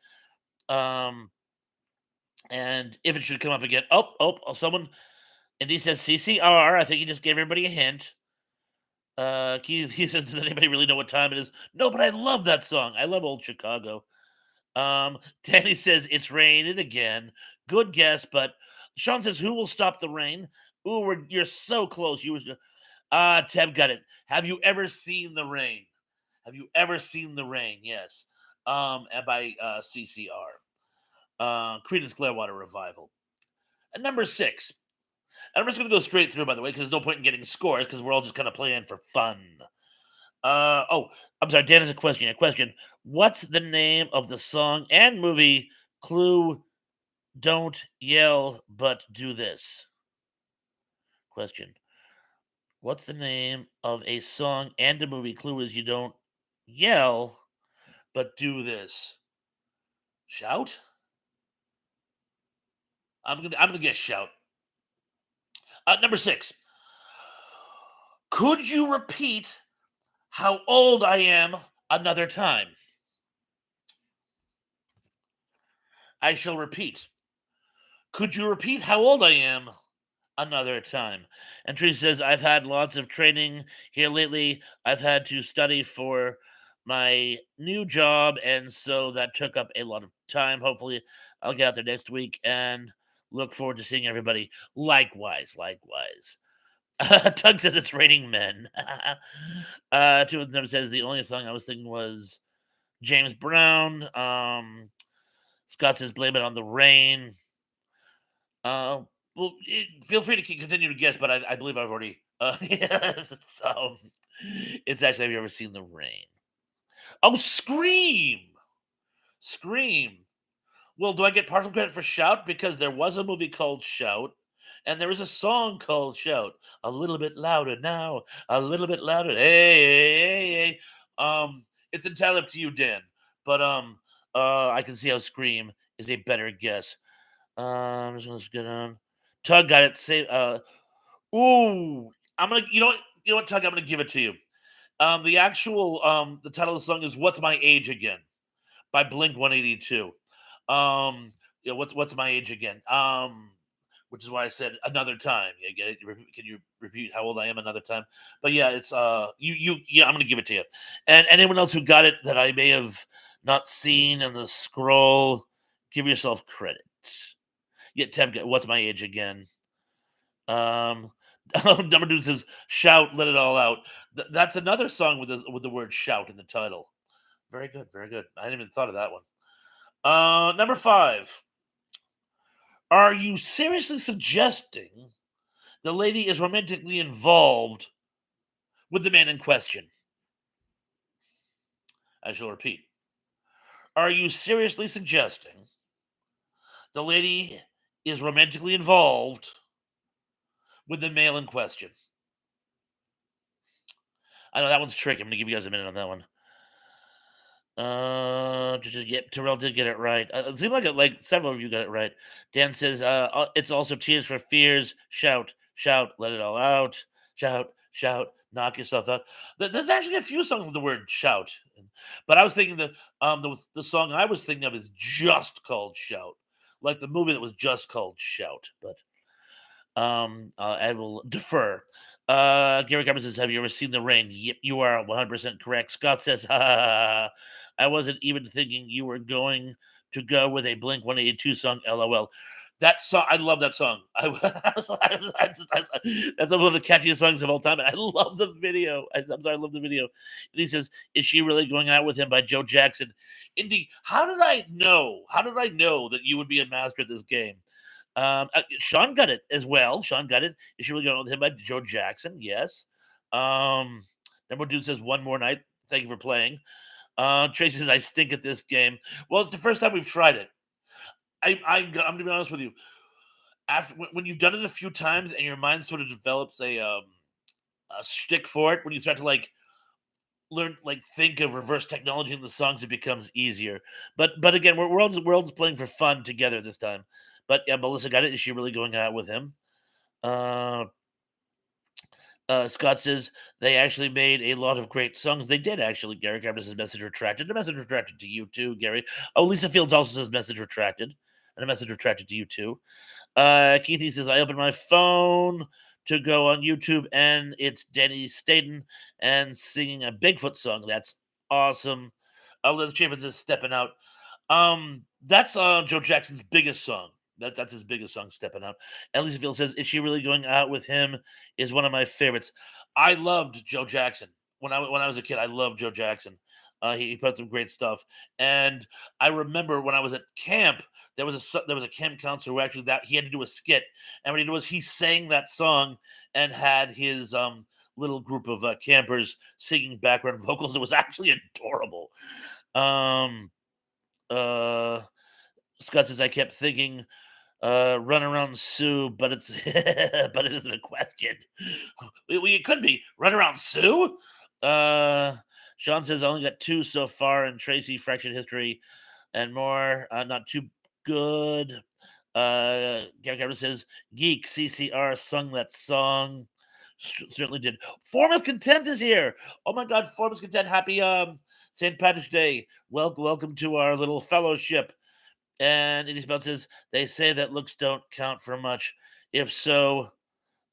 Um, and if it should come up again, someone and he says CCR. I think he just gave everybody a hint. He says, "Does anybody really know what time it is?" No, but I love that song. I love old Chicago. Danny says it's raining again. Good guess, but Sean says, "Who will stop the rain?" Ooh, you're so close. You was Teb got it. Have you ever seen the rain? Have you ever seen the rain? Yes. and by CCR. Creedence Clearwater Revival. And number six, and I'm just going to go straight through, by the way, because there's no point in getting scores because we're all just kind of playing for fun. Oh, I'm sorry. Dan has a question. A question. What's the name of the song and movie Clue? Don't yell, but do this. Question. What's the name of a song and a movie? Clue is you don't yell, but do this. Shout. I'm gonna guess shout. Number six. Could you repeat how old I am another time? I shall repeat. Could you repeat how old I am another time? And Tree says, I've had lots of training here lately. I've had to study for my new job, and so that took up a lot of time. Hopefully, I'll get out there next week and look forward to seeing everybody. Likewise, likewise. Tug says it's raining men. Two of them says the only song I was thinking was James Brown. Scott says blame it on the rain. Uh, well, feel free to continue to guess, but I believe I've already. So it's actually, have you ever seen the rain? Oh, Scream! Scream. Well, do I get partial credit for Shout because there was a movie called Shout, and there is a song called Shout. A little bit louder now, a little bit louder. Hey, hey, hey, hey. It's entirely up to you, Dan. But I can see how Scream is a better guess. Just gonna get on. Tug got it. Say, ooh, I'm gonna. You know what, Tug? I'm gonna give it to you. The actual the title of the song is "What's My Age Again" by Blink 182. What's my age again? Which is why I said another time. Yeah, get it? Can you repeat how old I am another time? But yeah, it's yeah. I'm gonna give it to you. And anyone else who got it that I may have not seen in the scroll, give yourself credit. Yeah, Ted, what's my age again? Number Dude says, "Shout, let it all out." That's another song with the word "shout" in the title. Very good, very good. I hadn't even thought of that one. Number five. Are you seriously suggesting the lady is romantically involved with the man in question? I shall repeat. Are you seriously suggesting the lady is romantically involved with the male in question? I know that one's tricky. I'm gonna give you guys a minute on that one. Yep, Terrell did get it right. It seemed like several of you got it right. Dan says, it's also Tears for Fears. Shout, shout, let it all out. Shout, shout, knock yourself out. There's actually a few songs with the word shout, but I was thinking that the song I was thinking of is just called Shout, like the movie that was just called Shout. But I will defer. Gary Carmen says, "Have you ever seen the rain?" Yep, you are 100% correct. Scott says, "Ha, ha, ha, ha. I wasn't even thinking you were going to go with a Blink 182 song." LOL. That song, I love that song. That's one of the catchiest songs of all time, and I love the video. I'm sorry, I love the video. And he says, "Is she really going out with him?" By Joe Jackson. Indy, how did I know? How did I know that you would be a master at this game? Sean got it as well. Sean got it. Is she really going with him by Joe Jackson? Yes. Um, Number Dude says one more night. Thank you for playing. Tracy says I stink at this game. Well, it's the first time we've tried it. I'm gonna be honest with you. After when you've done it a few times and your mind sort of develops a shtick for it, when you start to learn think of reverse technology in the songs, it becomes easier. But again, we're all just playing for fun together this time. But yeah, Melissa got it. Is she really going out with him? Uh, Scott says they actually made a lot of great songs. They did actually. Gary Carter says message retracted. A message retracted to you too, Gary. Oh, Lisa Fields also says message retracted, and a message retracted to you too. Keithy says I opened my phone to go on YouTube and it's Danny Staten and singing a Bigfoot song. That's awesome. Liz Chapin says stepping out. That's Joe Jackson's biggest song. That's his biggest song, stepping out. And Lisa Field says, "Is she really going out with him?" Is one of my favorites. I loved Joe Jackson when I was a kid. I loved Joe Jackson. He put out some great stuff, and I remember when I was at camp, there was a camp counselor who actually that he had to do a skit, and what he did was he sang that song and had his little group of campers singing background vocals. It was actually adorable. Um, uh, Scott says I kept thinking run around Sue, but it's but it isn't a question. It could be run around Sue. Uh, Sean says I only got two so far, and Tracy fractured history and more. Not too good. Gary Cameron says Geek CCR sung that song. Certainly did. Form of Content is here. Oh my God, Form of Content! Happy St. Patrick's Day. Welcome to our little fellowship. And Indy Spell says, they say that looks don't count for much. If so,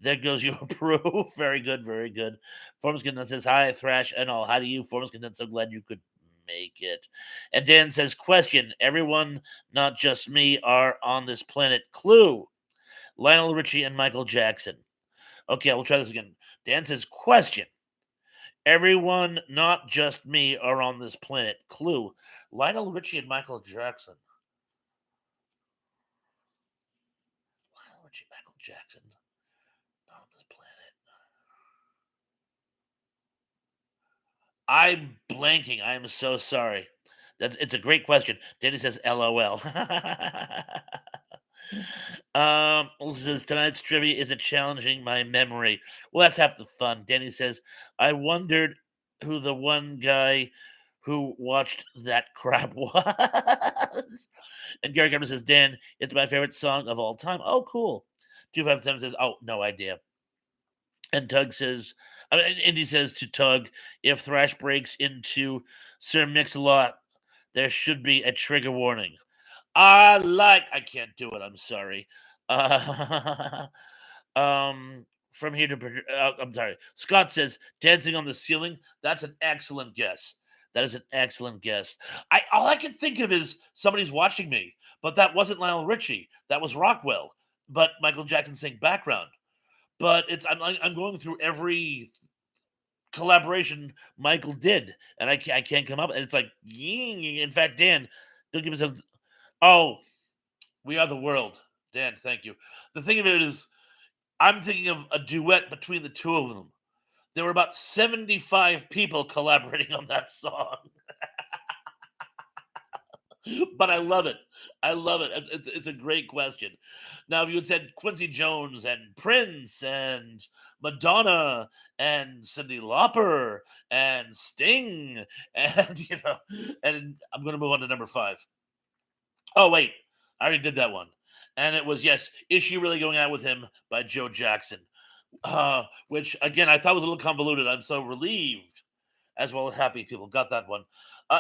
there goes your proof. Very good, very good. Forms Content says, hi, Thrash and all. How do you? Forms Content, so glad you could make it. And Dan says, question, everyone, not just me, are on this planet. Clue, Lionel Richie and Michael Jackson. Okay, we'll try this again. Dan says, question, everyone, not just me, are on this planet. Clue, Lionel Richie and Michael Jackson. Lionel Richie, Michael Jackson, not on this planet. I'm blanking. I am so sorry. It's a great question. Danny says, "LOL." Says tonight's trivia is it challenging my memory. Well, that's half the fun. Danny says, "I wondered who the one guy who watched that crap was." And Gary Gardner says, "Dan, it's my favorite song of all time." Oh, cool. 257 says, "Oh, no idea." And Tug says, Indy says to Tug, if Thrash breaks into Sir Mix-a-Lot, there should be a trigger warning. I can't do it. I'm sorry. Uh, from here to, I'm sorry. Scott says, dancing on the ceiling. That's an excellent guess. That is an excellent guess. All I can think of is somebody's watching me, but that wasn't Lionel Richie. That was Rockwell. But Michael Jackson sang background. But I'm going through every collaboration Michael did, and I can't come up. And it's like, in fact, Dan, don't give me some. Oh, we are the world, Dan. Thank you. The thing of it is, I'm thinking of a duet between the two of them. There were about 75 people collaborating on that song. But I love it. I love it. It's a great question. Now, if you had said Quincy Jones and Prince and Madonna and Cyndi Lauper and Sting and and I'm going to move on to number five. Oh wait, I already did that one, and it was yes. Is she really going out with him by Joe Jackson? Which again I thought was a little convoluted. I'm so relieved, as well as happy people got that one.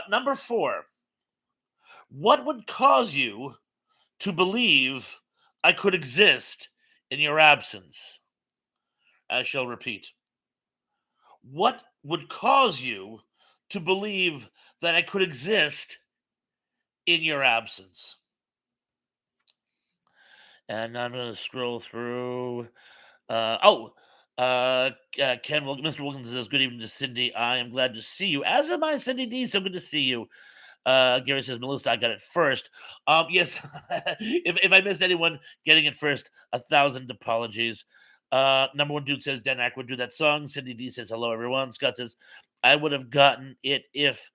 Number four. What would cause you to believe I could exist in your absence? I shall repeat. What would cause you to believe that I could exist in your absence? And I'm going to scroll through. Uh, oh, Mr. Wilkins says, good evening to Cindy. I am glad to see you. As am I, Cindy D. So good to see you. Gary says, Melissa, I got it first. Yes, if I missed anyone getting it first, 1,000 apologies. Number one Duke says, Dan Aykroyd do that song. Cindy D says, hello, everyone. Scott says, I would have gotten it if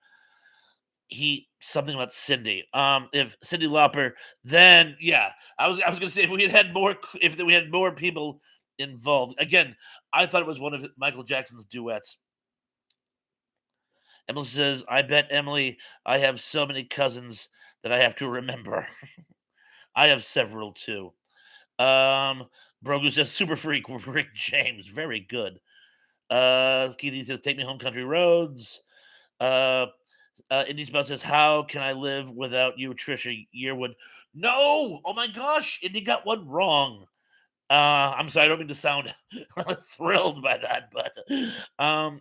he something about Cindy. If Cindy Lauper, then yeah, I was gonna say if we had more if we had more people involved. Again, I thought it was one of Michael Jackson's duets. Emily says, I bet Emily, I have so many cousins that I have to remember. I have several too. Brogu says, super freak, Rick James. Very good. Keithy says, take me home, country roads. Uh, Indy Spout says, how can I live without you, Trisha Yearwood? No! Oh my gosh, Indy got one wrong. I'm sorry, I don't mean to sound thrilled by that, but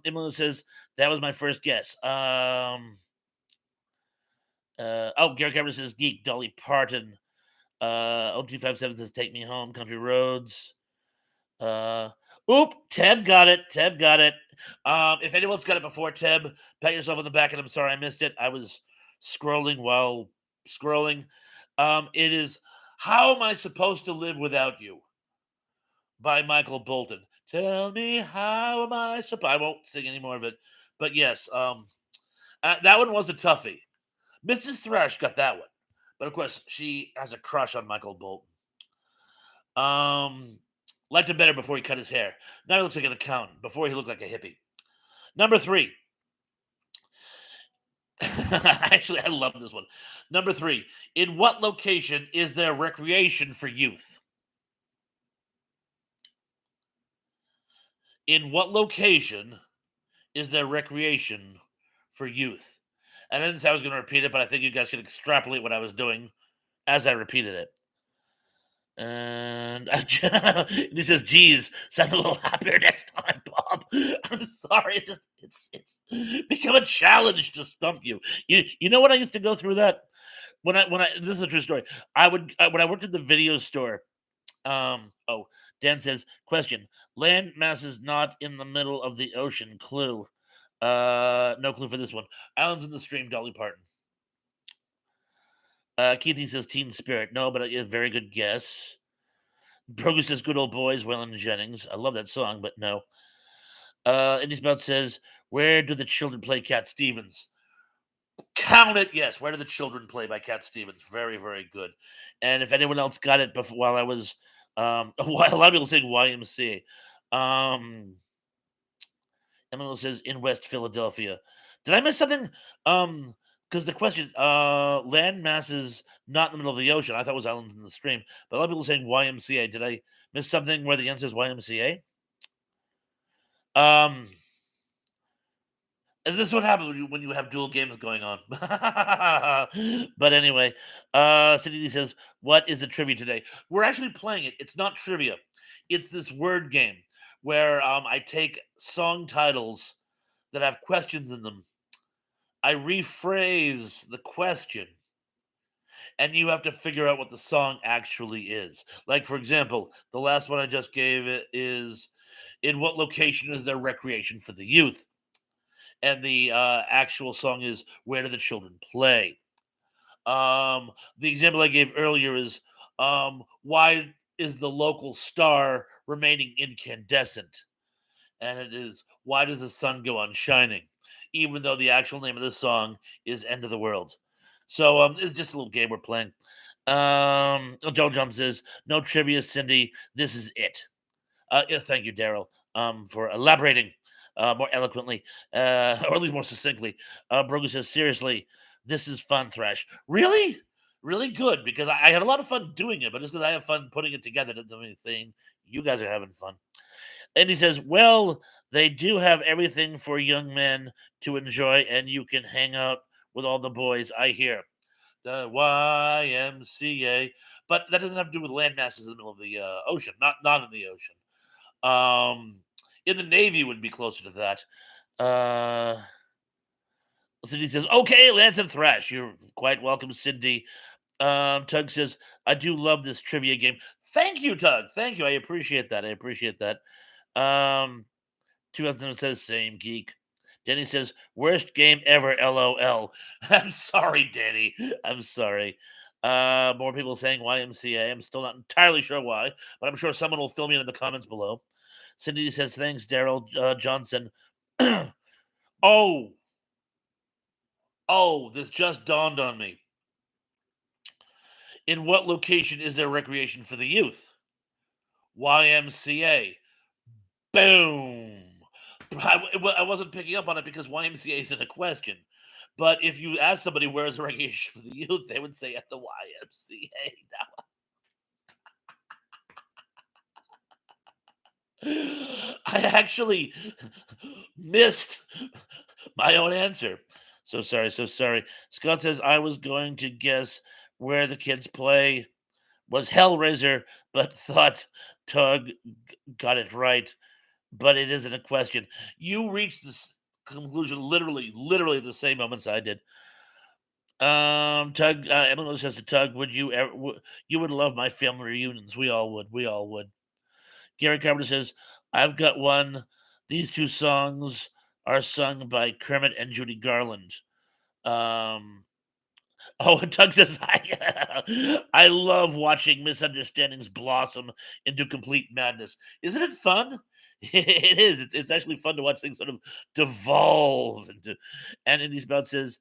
Emily says that was my first guess. Gary Cameron says Geek, Dolly Parton. 0257 says Take Me Home, Country Roads. Ted got it. Ted got it. If anyone's got it before Teb, pat yourself on the back, and I'm sorry I missed it. I was scrolling while scrolling. It is "How Am I Supposed to Live Without You" by Michael Bolton. Tell me how am I supposed? I won't sing any more of it, but yes, that one was a toughie. Mrs. Thrash got that one, but of course she has a crush on Michael Bolton. Um, Liked him better before he cut his hair. Now he looks like an accountant. Before he looked like a hippie. Number three. Actually, I love this one. Number three. In what location is there recreation for youth? In what location is there recreation for youth? And I didn't say I was going to repeat it, but I think you guys can extrapolate what I was doing as I repeated it. And he says, "Geez, sound a little happier next time, Bob." I'm sorry, it's become a challenge to stump you. You know what I used to go through that when I this is a true story. I would when I worked at the video store. Oh, Dan says, "Question: Land masses not in the middle of the ocean. Clue? No clue for this one. Islands in the stream. Dolly Parton. Keithy says, "Teen Spirit." No, but a very good guess. Brogu says, "Good old boys." Waylon Jennings. I love that song, but no. Indy Spout says, "Where do the children play?" Cat Stevens. Count it. Yes. Where do the children play by Cat Stevens? Very, very good. And if anyone else got it before while I was, a lot of people saying YMCA. Emmanuel says in West Philadelphia. Did I miss something? Because the question, land masses not in the middle of the ocean. I thought it was islands in the stream, but a lot of people saying YMCA. Did I miss something where the answer is YMCA? Um, and this is what happens when you have dual games going on. But anyway, City D says, "What is the trivia today?" We're actually playing it. It's not trivia. It's this word game where I take song titles that have questions in them. I rephrase the question, and you have to figure out what the song actually is. Like, for example, the last one I just gave it is, "In what location is there recreation for the youth?" And the actual song is, "Where do the children play?" The example I gave earlier is, "Why is the local star remaining incandescent?" And it is, "Why does the sun go on shining?" Even though the actual name of the song is "End of the World." So it's just a little game we're playing. Joe John says, "No trivia, Cindy. This is it." Yeah, thank you, Daryl, for elaborating more eloquently, or at least more succinctly. Brogan says, "Seriously, this is fun, Thrash. Really? Really good, because I had a lot of fun doing it, but it's because I have fun putting it together. Doesn't mean anything. You guys are having fun." And he says, "Well, they do have everything for young men to enjoy, and you can hang out with all the boys, I hear." The YMCA, but that doesn't have to do with land masses in the middle of the ocean. Not in the ocean. In the Navy would be closer to that. Uh, Cindy says, "Okay, Lance and Thrash, you're quite welcome, Cindy." Tug says, "I do love this trivia game." Thank you, Tug. Thank you. I appreciate that. I appreciate that. Um, Two of them says, "Same geek." Danny says, "Worst game ever, LOL." I'm sorry, Danny. I'm sorry. More people saying YMCA. I'm still not entirely sure why, but I'm sure someone will fill me in the comments below. Cindy says, "Thanks, Daryl Johnson." Oh, this just dawned on me. In what location is there recreation for the youth? YMCA. Boom. I wasn't picking up on it because YMCA isn't a question. But if you ask somebody where is the recreation for the youth, they would say at the YMCA. I actually missed my own answer. So sorry, so sorry. Scott says I was going to guess where the kids play was Hellraiser, but thought Tug got it right. But it isn't a question. You reached this conclusion literally the same moments I did. Tug, Emily says to Tug, "Would you ever? You would love my family reunions. We all would. We all would." Gary Carpenter says, "I've got one. These two songs are sung by Kermit and Judy Garland. Um, oh, and Tug says, I love watching misunderstandings blossom into complete madness. Isn't it fun? It is. It's actually fun to watch things sort of devolve into. And Indy Spout says,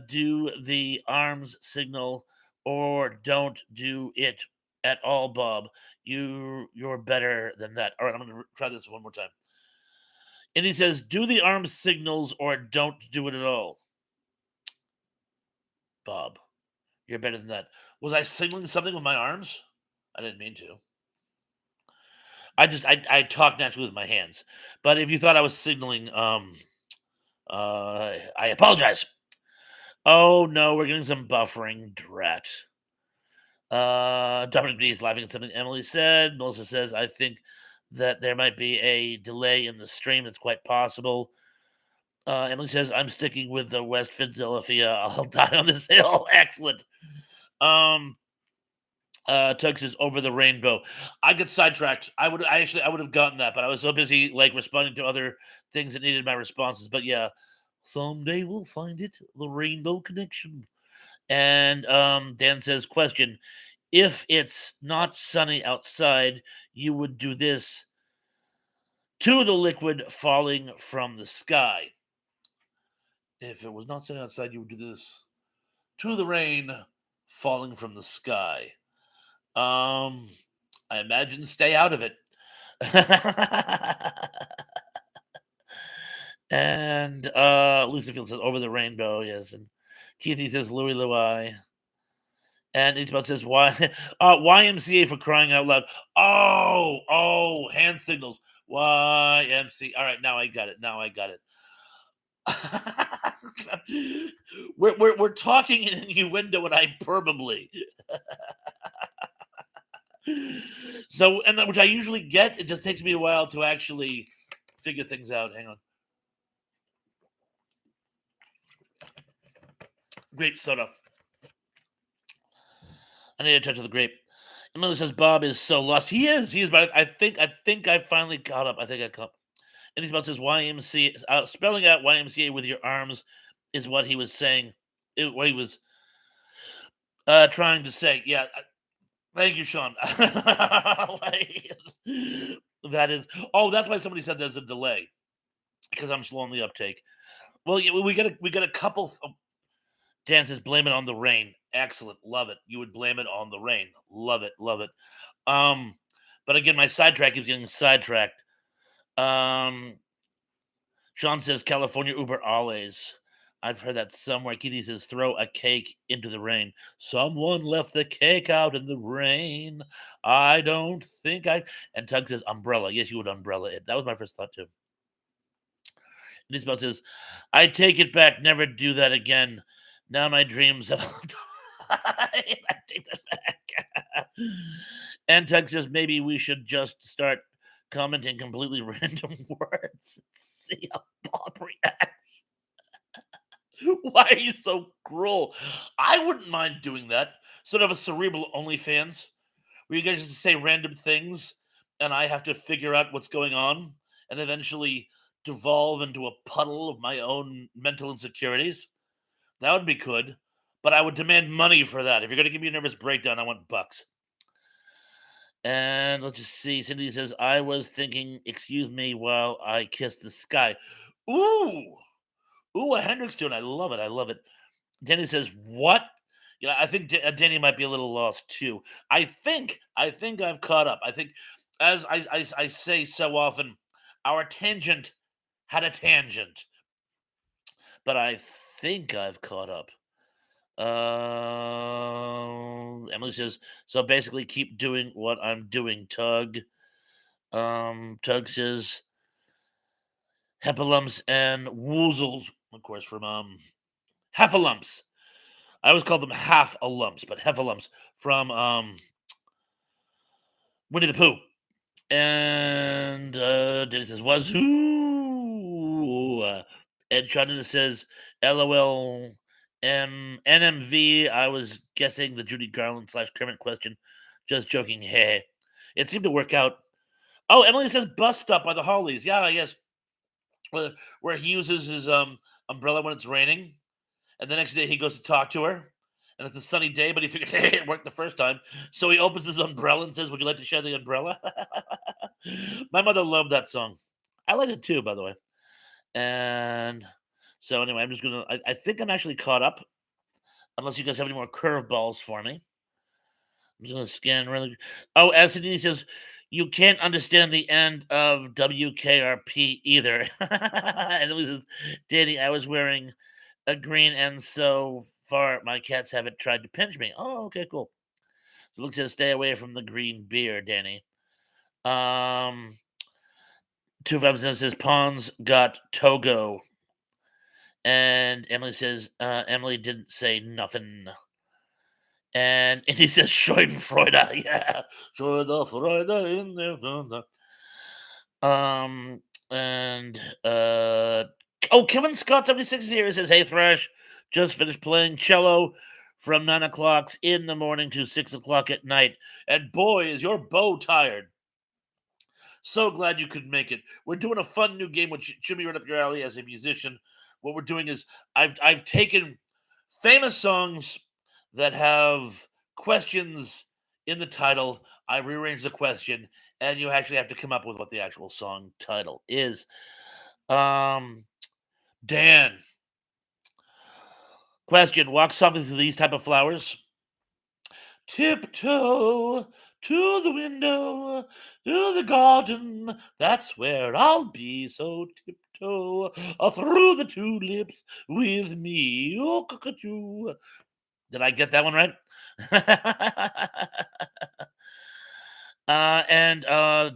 do the arms signal or don't do it at all, Bob. You're better than that. All right, I'm going to try this one more time. And he says, do the arm signals or don't do it at all. Bob, you're better than that. Was I signaling something with my arms? I didn't mean to. I talk naturally with my hands. But if you thought I was signaling, I apologize. Oh no, we're getting some buffering. Drat. Dominic B is laughing at something Emily said. Melissa says, I think that there might be a delay in the stream. It's quite possible. Emily says, I'm sticking with the West Philadelphia. I'll die on this hill. Excellent. Um, Tug says over the rainbow. I get sidetracked. I would have gotten that, but I was so busy like responding to other things that needed my responses. But yeah, someday we'll find it. The rainbow connection. And Dan says, question. If it's not sunny outside, you would do this to the liquid falling from the sky. If it was not sunny outside, you would do this to the rain falling from the sky. I imagine stay out of it. And Lucifield says over the rainbow, yes. And Keithy says Louie Louie. And Eastbound says why YMCA for crying out loud. Oh, hand signals. YMCA. All right, now I got it. Now I got it. we're talking in innuendo and hyperbole. So, and which I usually get, it just takes me a while to actually figure things out. Hang on. Grape soda. I need a touch of the grape. And Lily says Bob is so lost. He is. But I think I finally caught up. I think I caught. And he says YMCA. Spelling out YMCA with your arms is what he was saying. What he was trying to say. Yeah. Thank you, Sean. That is. Oh, that's why somebody said there's a delay because I'm slow on the uptake. Well, yeah, we got a couple. Dan says blame it on the rain. Excellent, love it. You would blame it on the rain. Love it, love it. But again, my sidetrack keeps getting sidetracked. Sean says California Uber always. I've heard that somewhere. Keithy says throw a cake into the rain. Someone left the cake out in the rain. I don't think I. And Tug says umbrella. Yes, you would umbrella it. That was my first thought too. And Isabel says, I take it back. Never do that again. Now my dreams have all died. I take that back. And Tug says maybe we should just start commenting completely random words. See how Bob reacts. Why are you so cruel? I wouldn't mind doing that. Sort of a cerebral OnlyFans, where you guys just say random things, and I have to figure out what's going on, and eventually devolve into a puddle of my own mental insecurities. That would be good, but I would demand money for that. If you're going to give me a nervous breakdown, I want bucks. And let's just see. Cindy says, I was thinking, excuse me, while I kiss the sky. Ooh, a Hendrix tune. I love it. I love it. Danny says, what? Yeah, I think Danny might be a little lost too. I think I've caught up. I think, as I say so often, our tangent had a tangent, but I think I've caught up. Emily says, so basically keep doing what I'm doing, Tug. Tug says, hepalumps and woozles, of course, from heffalumps. I always call them half a lumps, but heffalumps from Winnie the Pooh. And Denny says, wazoo. Ed Chandler says, LOL. NMV, I was guessing the Judy Garland / Kermit question. Just joking. Hey, it seemed to work out. Oh, Emily says bus stop by the Hollies. Yeah, I guess where, where he uses his umbrella when it's raining, and the next day he goes to talk to her, and it's a sunny day, but he figured, hey, it worked the first time, so he opens his umbrella and says, "Would you like to share the umbrella?" My mother loved that song. I like it too, by the way. And so anyway, I'm just gonna. I think I'm actually caught up, unless you guys have any more curveballs for me. I'm just gonna scan really. Oh, SCD says you can't understand the end of WKRP either. And it says, Danny, I was wearing a green, and so far my cats haven't tried to pinch me. Oh, okay, cool. So it looks like stay away from the green beer, Danny. 257 says Pawns got Togo. And Emily says, Emily didn't say nothing. And he says Schadenfreude. Yeah. Schadenfreude in there. Um and oh, Kevin Scott 76 here says, "Hey Thrash, just finished playing cello from 9 o'clock in the morning to 6 o'clock at night. And boy, is your bow tired. So glad you could make it. We're doing a fun new game which should be right up your alley as a musician. What we're doing is I've taken famous songs that have questions in the title. I rearranged the question, and you actually have to come up with what the actual song title is. Um, Dan, question: walk softly through these type of flowers. Tiptoe to the window, to the garden. That's where I'll be. So tiptoe through the tulips with me. Oh, cockatoo. Did I get that one right? And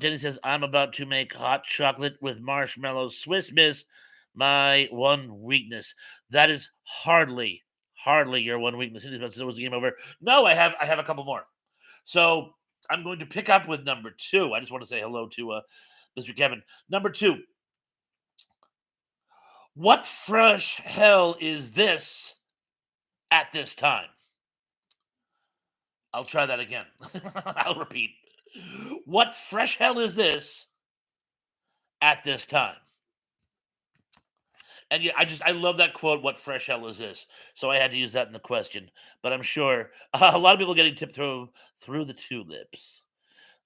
Denny says, I'm about to make hot chocolate with marshmallows. Swiss Miss, my one weakness. That is hardly your one weakness. It was the game over. No, I have a couple more. So I'm going to pick up with number two. I just want to say hello to Mr. Kevin. Number two. What fresh hell is this at this time? I'll try that again. I'll repeat. What fresh hell is this at this time? And yeah, I love that quote. What fresh hell is this? So I had to use that in the question. But I'm sure a lot of people getting tiptoe through the tulips.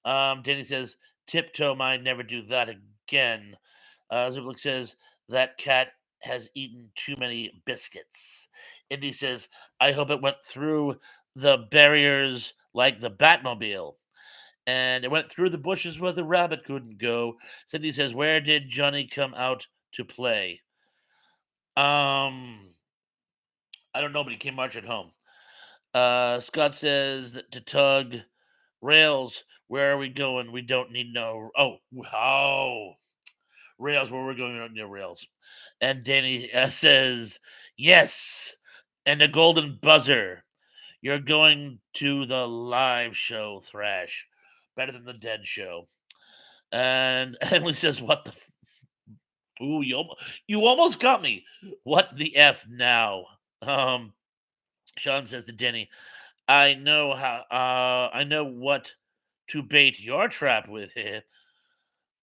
Danny says, "Tiptoe, mind, never do that again." Zublik says that cat has eaten too many biscuits. Indy says, "I hope it went through the barriers like the Batmobile." And it went through the bushes where the rabbit couldn't go. Cindy says, "Where did Johnny come out to play?" Um, I don't know, but he came marching home. Scott says that to tug rails. Where are we going? We don't need no. Oh, rails. Where we're going? We don't need no rails. And Danny says, "Yes," and a golden buzzer. You're going to the live show, Thrash. Better than the dead show. And Emily says, "What the ooh, you almost got me. What the f now?" Um, Sean says to Denny, I know what to bait your trap with here."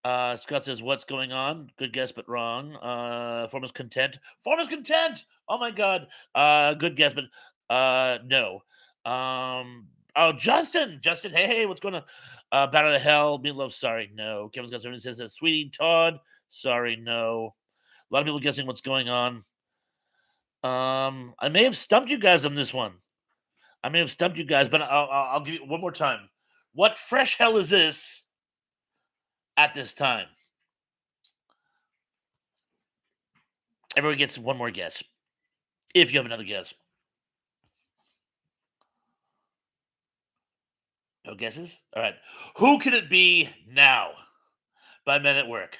Scott says, "What's going on?" Good guess, but wrong. Form is content. Form is content. Oh my god. Good guess, but no. Oh, Justin, hey, what's going on? Battle of Hell, Meatloaf, sorry, no. Kevin Scott 70 says that Sweetie Todd, sorry, no. A lot of people guessing what's going on. I may have stumped you guys on this one. I may have stumped you guys, but I'll give you one more time. What fresh hell is this at this time? Everyone gets one more guess. If you have another guess. No guesses? All right. Who can it be now? By Men at Work.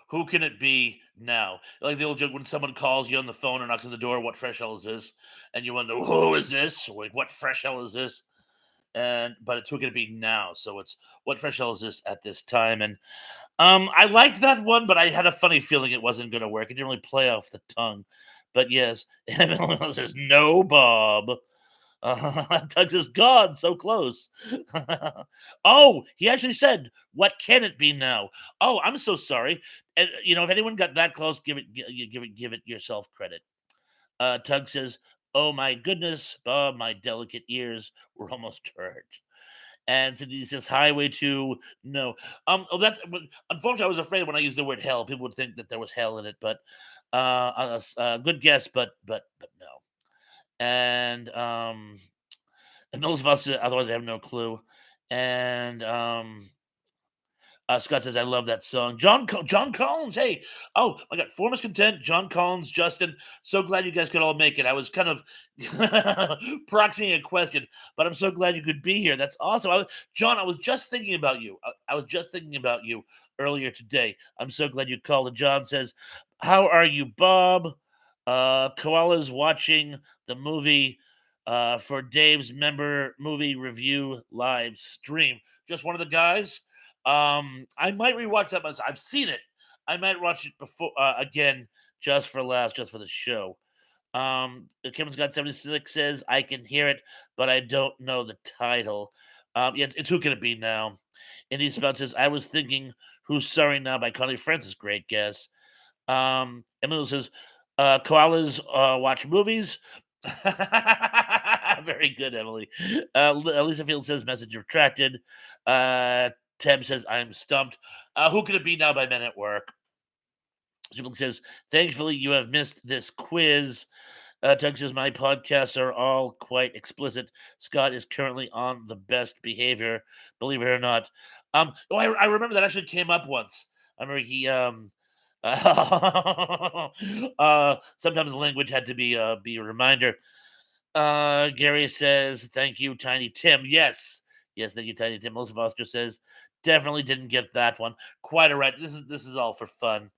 Who can it be now? Like the old joke when someone calls you on the phone or knocks on the door, what fresh hell is this? And you wonder, who is this? Like, what fresh hell is this? And but it's who can it be now? So it's what fresh hell is this at this time? And I liked that one, but I had a funny feeling it wasn't gonna work. It didn't really play off the tongue. But yes, Emily says no, Bob. Doug says, God, so close. Oh, he actually said, what can it be now? Oh, I'm so sorry. And, if anyone got that close, give it yourself credit. Tug says, oh my goodness, Bob, my delicate ears were almost hurt. And Cindy says, Highway to no. That's but unfortunately, I was afraid when I used the word hell, people would think that there was hell in it. But good guess, but no. And those of us that otherwise I have no clue. And Scott says, I love that song. John Collins, hey. Oh, I got Formers Content, John Collins, Justin. So glad you guys could all make it. I was kind of proxying a question, but I'm so glad you could be here. That's awesome. John, I was just thinking about you. I was just thinking about you earlier today. I'm so glad you called. And John says, how are you, Bob? Koala's watching the movie for Dave's member movie review live stream. Just one of the guys. I might rewatch that myself. I've seen it. I might watch it before again, just for laughs, just for the show. Kevin's got 76 says I can hear it, but I don't know the title. Yeah, it's Who Can It Be Now? Indy Spout says I was thinking Who's Sorry Now by Connie Francis. Great guess. Emily says koalas watch movies. Very good, Emily. Lisa Field says message retracted. Teb says I'm stumped. Who Can It Be Now by Men at Work? Jubal says, thankfully you have missed this quiz. Doug says my podcasts are all quite explicit. Scott is currently on the best behavior, believe it or not. I remember that actually came up once. I remember he sometimes language had to be a reminder. Gary says, thank you, Tiny Tim. Yes. Yes, thank you, Tiny Tim. Melissa Foster says, definitely didn't get that one. Quite all right. This is all for fun.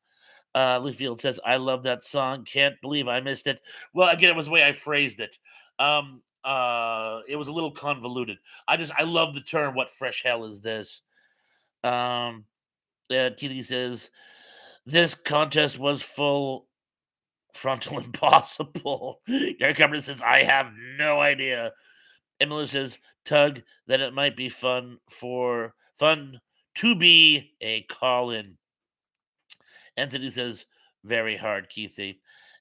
Leafield says, I love that song. Can't believe I missed it. Well, again, it was the way I phrased it. It was a little convoluted. I love the term, what fresh hell is this? Keithy says, this contest was full frontal impossible. Gary Carpenter says, I have no idea. Emily says, Tug, that it might be fun to be a call-in. Anthony says, very hard, Keithy.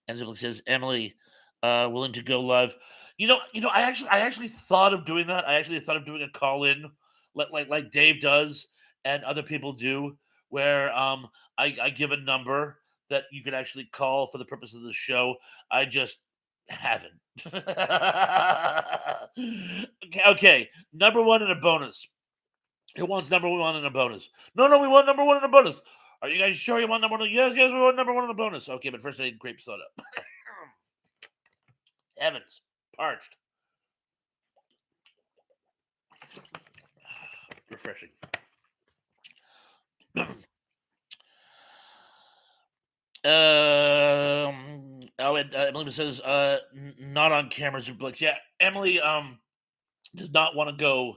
And Ziblik says, Emily, willing to go live. I actually thought of doing that. I actually thought of doing a call-in like Dave does and other people do, where I give a number that you can actually call for the purpose of the show. I just haven't. Okay, number one in a bonus. Who wants number one in a bonus? No, we want number one in a bonus. Are you guys sure you want number one? Yes, we want number one in a bonus. Okay, but first I need grape soda. Heavens, parched. Refreshing. And Emily says, not on cameras or books. Yeah, Emily does not want to go.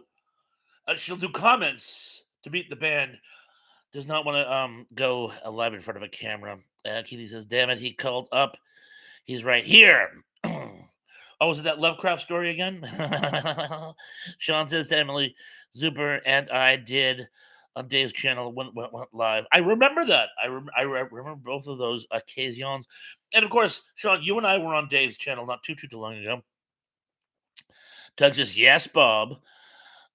She'll do comments to beat the band. Does not want to go live in front of a camera. Keithy says, damn it, he called up. He's right here. Oh, is it that Lovecraft story again? Sean says to Emily, Zuper and I did on Dave's channel went live. I remember that. I remember both of those occasions. And of course, Sean, you and I were on Dave's channel not too long ago. Doug says, yes, Bob.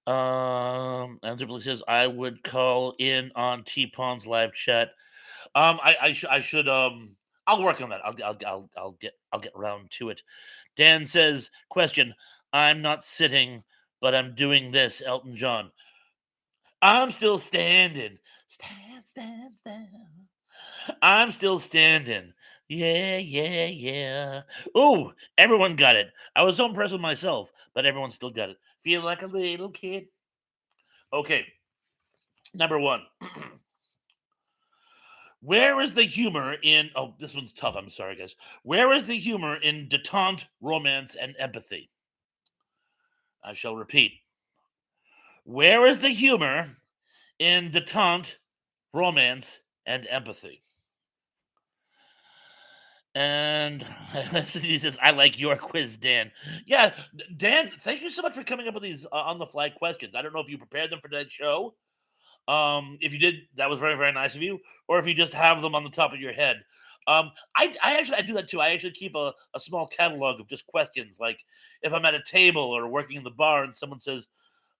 And Zuper says, I would call in on T-Pon's live chat. I should I'll work on that. I'll get around to it. Dan says, question, I'm not sitting, but I'm doing this, Elton John. I'm still standing. Stand. I'm still standing. Yeah. Oh, everyone got it. I was so impressed with myself, but everyone still got it. Feel like a little kid. Okay. Number one. Where is the humor in? Oh, this one's tough. I'm sorry, guys. Where is the humor in detente, romance, and empathy? I shall repeat. Where is the humor in detente, romance, and empathy? And he says, "I like your quiz, Dan." Yeah, Dan, thank you so much for coming up with these on the fly questions. I don't know if you prepared them for that show. If you did, that was very, very nice of you. Or if you just have them on the top of your head. I actually I do that too. I actually keep a small catalog of just questions. Like if I'm at a table or working in the bar and someone says,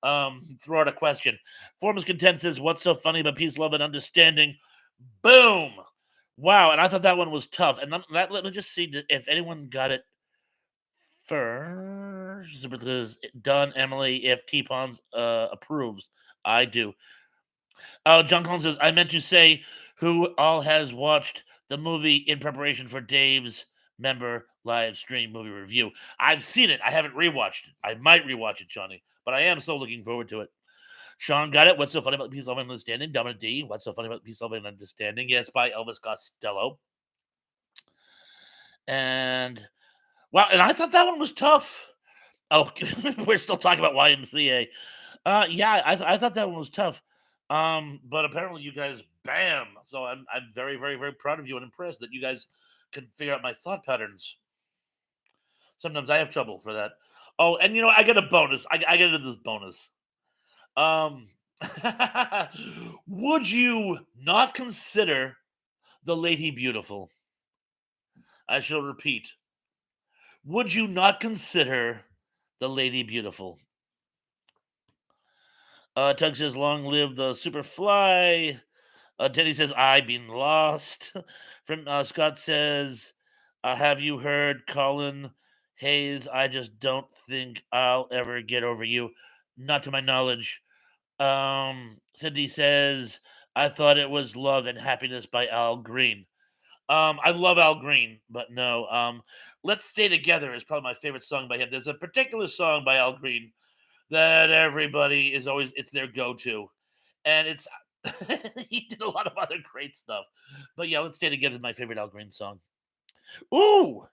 throw out a question. Forms Content says, "What's so funny about peace, love, and understanding?" Boom. Wow. And I thought that one was tough. And let me just see if anyone got it first. Because done, Emily, if T Pons approves. I do. Oh, John Collins says, "I meant to say who all has watched the movie in preparation for Dave's member live stream movie review. I've seen it. I haven't rewatched it. I might rewatch it, Johnny, but I am so looking forward to it." Sean got it. What's so funny about Peace, Love, and Understanding? Dominic D. What's so funny about Peace, Love, and Understanding? Yes, by Elvis Costello. And wow, and I thought that one was tough. Oh, we're still talking about YMCA. Yeah, I thought that one was tough. But apparently you guys, bam. So I'm very, very, very proud of you and impressed that you guys can figure out my thought patterns. Sometimes I have trouble for that. Oh, and I get a bonus. I get into this bonus. Um, would you not consider the Lady Beautiful? I shall repeat. Would you not consider the Lady Beautiful? Tug says, "Long live the Superfly." Teddy says, "I been lost." From Scott says, "Have you heard Colin Hayes? I just don't think I'll ever get over you, not to my knowledge." Cindy says, "I thought it was Love and Happiness by Al Green." I love Al Green, but no. "Let's Stay Together" is probably my favorite song by him. There's a particular song by Al Green that everybody is always it's their go-to, and it's he did a lot of other great stuff. But yeah, "Let's Stay Together" is my favorite Al Green song. Ooh,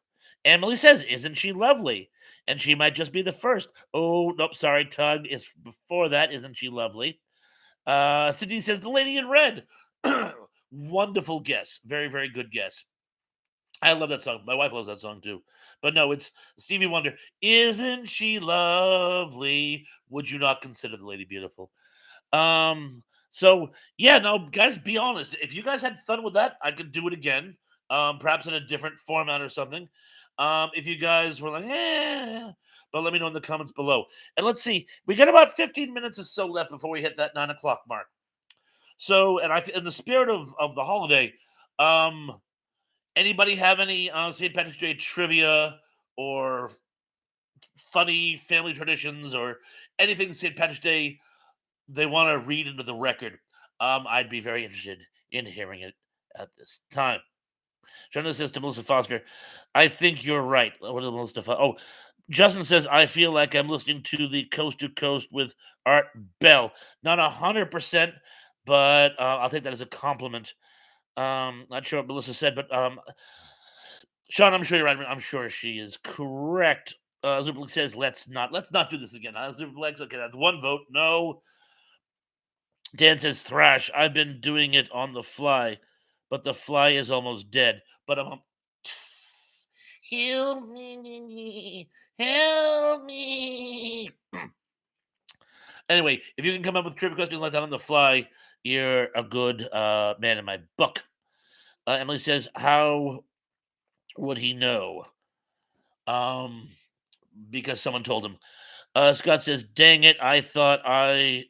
Emily says, "Isn't she lovely?" And she might just be the first. Oh, nope, sorry, Tug. It's before that. "Isn't she lovely?" Sydney says, "The Lady in Red." Wonderful guess. Very, very good guess. I love that song. My wife loves that song too. But no, it's Stevie Wonder. "Isn't she lovely? Would you not consider the Lady Beautiful?" So yeah, no, guys, be honest. If you guys had fun with that, I could do it again. Perhaps in a different format or something. If you guys were like, but let me know in the comments below. And let's see, we got about 15 minutes or so left before we hit that 9 o'clock mark. So, and in the spirit of the holiday, um, anybody have any St. Patrick's Day trivia or funny family traditions or anything St. Patrick's Day they want to read into the record? I'd be very interested in hearing it at this time. Jonah says to Melissa Foster, "I think you're right." What is Melissa Oh, Justin says, "I feel like I'm listening to the Coast to Coast with Art Bell." Not 100%, but I'll take that as a compliment. Not sure what Melissa said, but Sean, I'm sure you're right. I'm sure she is correct. Zublik says, let's not do this again." Zublik, okay, that's one vote. No. Dan says, "Thrash. I've been doing it on the fly, but the fly is almost dead." But I'm help me, help me. Anyway, if you can come up with trivia questions like that on the fly, you're a good man in my book. Emily says, "How would he know?" Um, because someone told him. Scott says, "Dang it! I thought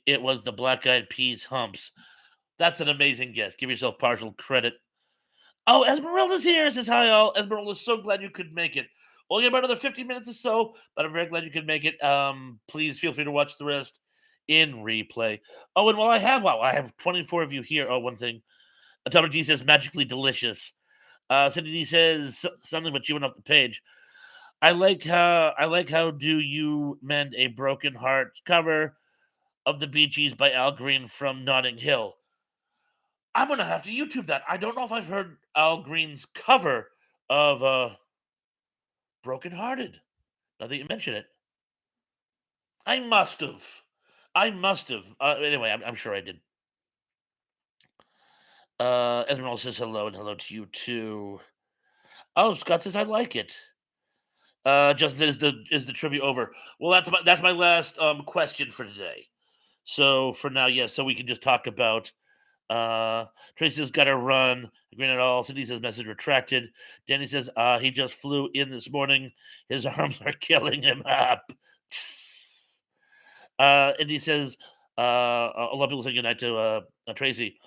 it was the Black Eyed Peas humps." That's an amazing guess. Give yourself partial credit. Oh, Esmeralda's here. Says, "Hi, all." Esmeralda's so glad you could make it. Only about another 15 minutes or so, but I'm very glad you could make it. Please feel free to watch the rest in replay. Oh, and while I have 24 of you here. Oh, one thing. Atomic D says, "Magically delicious." Cindy D says, "Something but you went off the page." I like how "Do You Mend a Broken Heart" cover of the Bee Gees by Al Green from Notting Hill. I'm gonna have to YouTube that. I don't know if I've heard Al Green's cover of "Broken Hearted." Now that you mention it, I must have. I must have. Anyway, I'm sure I did. Esmeralda says hello and hello to you too. Oh, Scott says I like it. Justin said, is the trivia over? Well, that's my last question for today. So for now, yes. So we can just talk about. Tracy's got to run. Agreeing at all. Cindy says message retracted. Danny says he just flew in this morning. His arms are killing him up. Indy says a lot of people say goodnight to Tracy.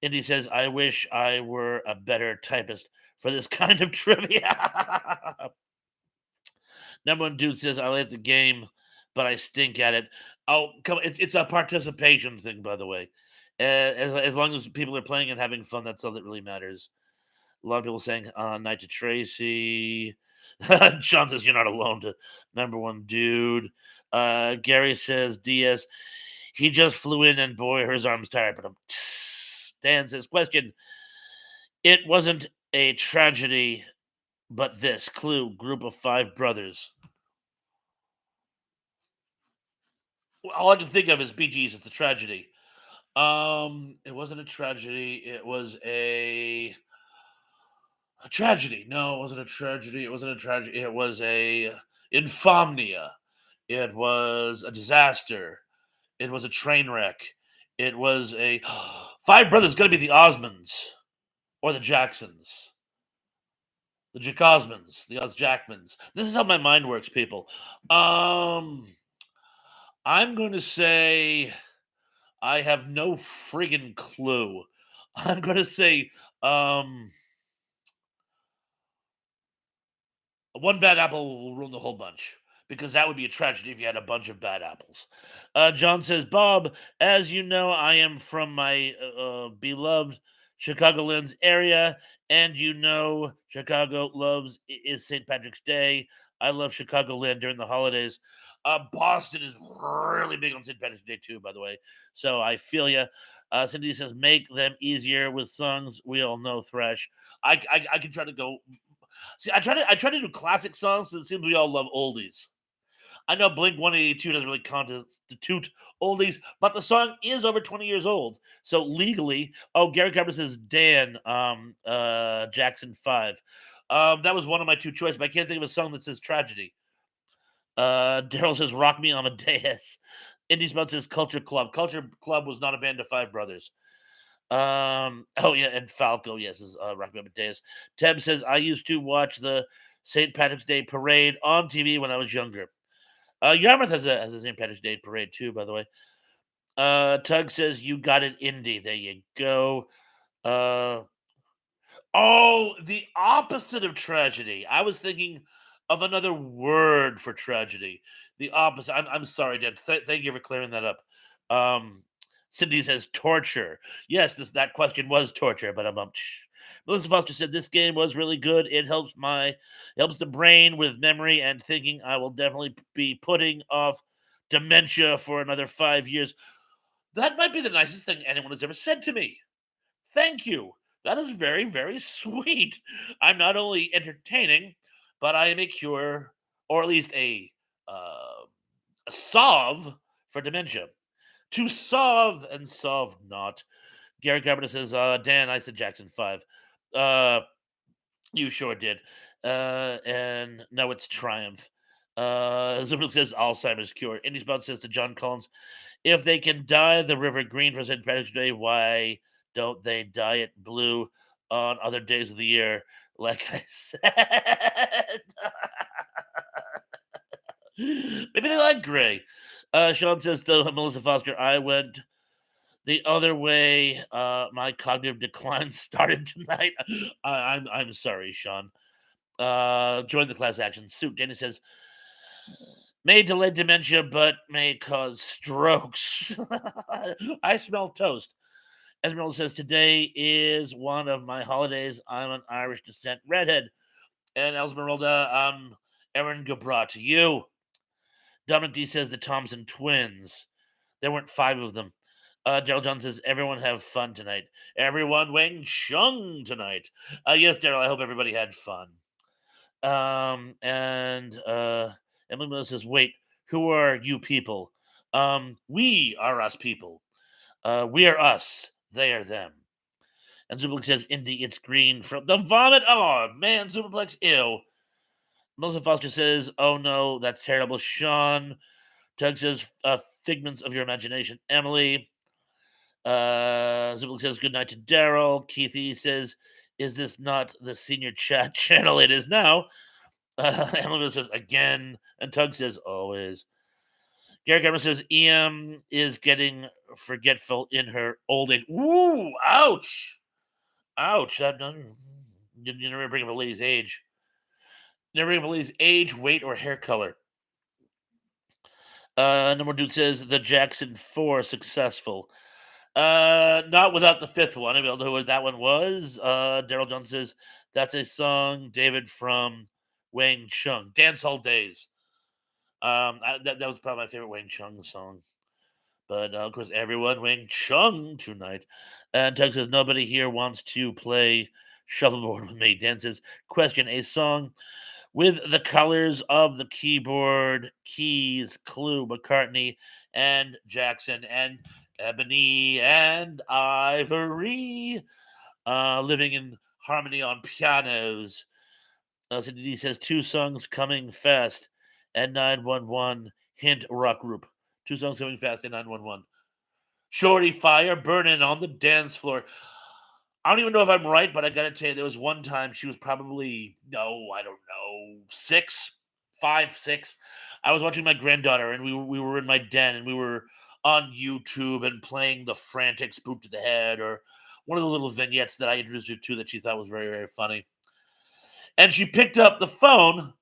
Indy says I wish I were a better typist for this kind of trivia. Number one dude says I like the game, but I stink at it. Oh, come on. It's a participation thing, by the way. As long as people are playing and having fun, that's all that really matters. A lot of people saying night to Tracy. Sean says you're not alone to number one dude. Gary says DS. He just flew in and boy, his arm's tired. But Dan says question. It wasn't a tragedy, but this clue group of five brothers. All I can think of is Bee Gees. It's a tragedy. It wasn't a tragedy. It was a tragedy. No, it wasn't a tragedy. It wasn't a tragedy. It was a insomnia. It was a disaster. It was a train wreck. It was a five brothers. Going to be the Osmonds or the Jacksons, the Jack Osmonds, the Oz Jackmans. This is how my mind works, people. Um, I'm going to say I have no friggin' clue. I'm going to say um one bad apple will ruin the whole bunch because that would be a tragedy if you had a bunch of bad apples. John says, Bob, as you know, I am from my beloved Chicagolands area, and you know Chicago loves is St. Patrick's Day. I love Chicagoland during the holidays. Boston is really big on St. Patrick's Day too, by the way. So I feel you. Cindy says, make them easier with songs we all know. Thresh. I can try to go. See, I try to do classic songs, so it seems we all love oldies. I know Blink 182 doesn't really constitute oldies, but the song is over 20 years old. So legally, oh, Gary Carter says Dan Jackson 5. That was one of my two choices, but I can't think of a song that says tragedy. Daryl says Rock Me Amadeus. Indy Spout says Culture Club. Culture Club was not a band of five brothers. Oh yeah, and Falco, yes, is Rocky Amadeus. Teb says I used to watch the St. Patrick's Day parade on TV when I was younger. Yarmouth has a St. Patrick's Day parade too, by the way. Tug says you got it, Indy. There you go. Uh, oh, the opposite of tragedy. I was thinking of another word for tragedy. The opposite. I'm sorry, Dad. Thank you for clearing that up. Um, Cindy says torture. Yes, that question was torture, but Melissa Foster said this game was really good. It helps the brain with memory and thinking. I will definitely be putting off dementia for another 5 years. That might be the nicest thing anyone has ever said to me. Thank you. That is very, very sweet. I'm not only entertaining, but I am a cure, or at least a solve for dementia. To solve and solve not. Gary Carpenter says, Dan, I said Jackson 5. Uh, you sure did. And no, it's Triumph. Zubik says Alzheimer's cure. Indy Spout says to John Collins, if they can dye the river green for St. Patrick's Day, why don't they dye it blue on other days of the year? Like I said, maybe they like gray. Sean says to Melissa Foster, I went the other way. My cognitive decline started tonight. I'm sorry, Sean. Join the class action suit. Danny says, may delay dementia, but may cause strokes. I smell toast. Esmeralda says, today is one of my holidays. I'm an Irish descent redhead. And Esmeralda, Aaron Gabra to you. Dominic D says the Thompson twins. There weren't five of them. Daryl John says, everyone have fun tonight. Everyone Wang Chung tonight. Yes, Daryl, I hope everybody had fun. And Emily Miller says, wait, who are you people? We are us people. We are us. They are them. And Superplex says, Indy, it's green from the vomit. Oh, man, Superplex, ew. Melissa Foster says, oh no, that's terrible. Sean. Tug says, figments of your imagination. Emily. Superplex says, good night to Daryl. Keithy says, is this not the senior chat channel? It is now. Emily says, again. And Tug says, always. Gary Cameron says, EM is getting forgetful in her old age. Ooh, ouch. Ouch. You never bring up a lady's age. Never bring up a lady's age, weight, or hair color. Number dude says, the Jackson 4 successful. Not without the fifth one. I don't know what that one was. Daryl Jones says, that's a song, David, from Wang Chung. Dance Hall Days. That was probably my favorite Wang Chung song. But of course, everyone Wang Chung tonight. And Tug says, nobody here wants to play shuffleboard with me. Dan says, question, a song with the colors of the keyboard, keys, Clue, McCartney, and Jackson, and Ebony and Ivory, living in harmony on pianos. So he says, two songs coming fast and 911, hint rock group. Two songs coming fast and 911. Shorty Fire burning on the dance floor. I don't even know if I'm right, but I gotta tell you, there was one time she was probably, no, I don't know, 5, 6. I was watching my granddaughter, and we were in my den, and we were on YouTube and playing the frantic spook to the head, or one of the little vignettes that I introduced her to that she thought was very, very funny. And she picked up the phone,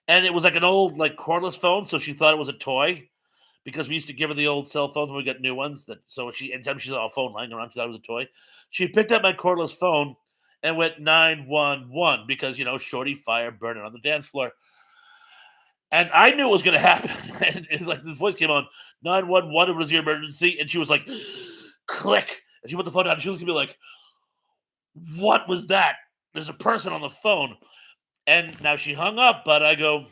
and it was like an old, like cordless phone, so she thought it was a toy because we used to give her the old cell phones when we got new ones. That so she anytime she saw a phone lying around, she thought it was a toy. She picked up my cordless phone and went 911 because Shorty Fire burning on the dance floor. And I knew it was gonna happen. And it's like this voice came on, 911, it was your emergency, and she was like, click. And she put the phone down, and she looked at me like, what was that? There's a person on the phone. And now she hung up, but I go,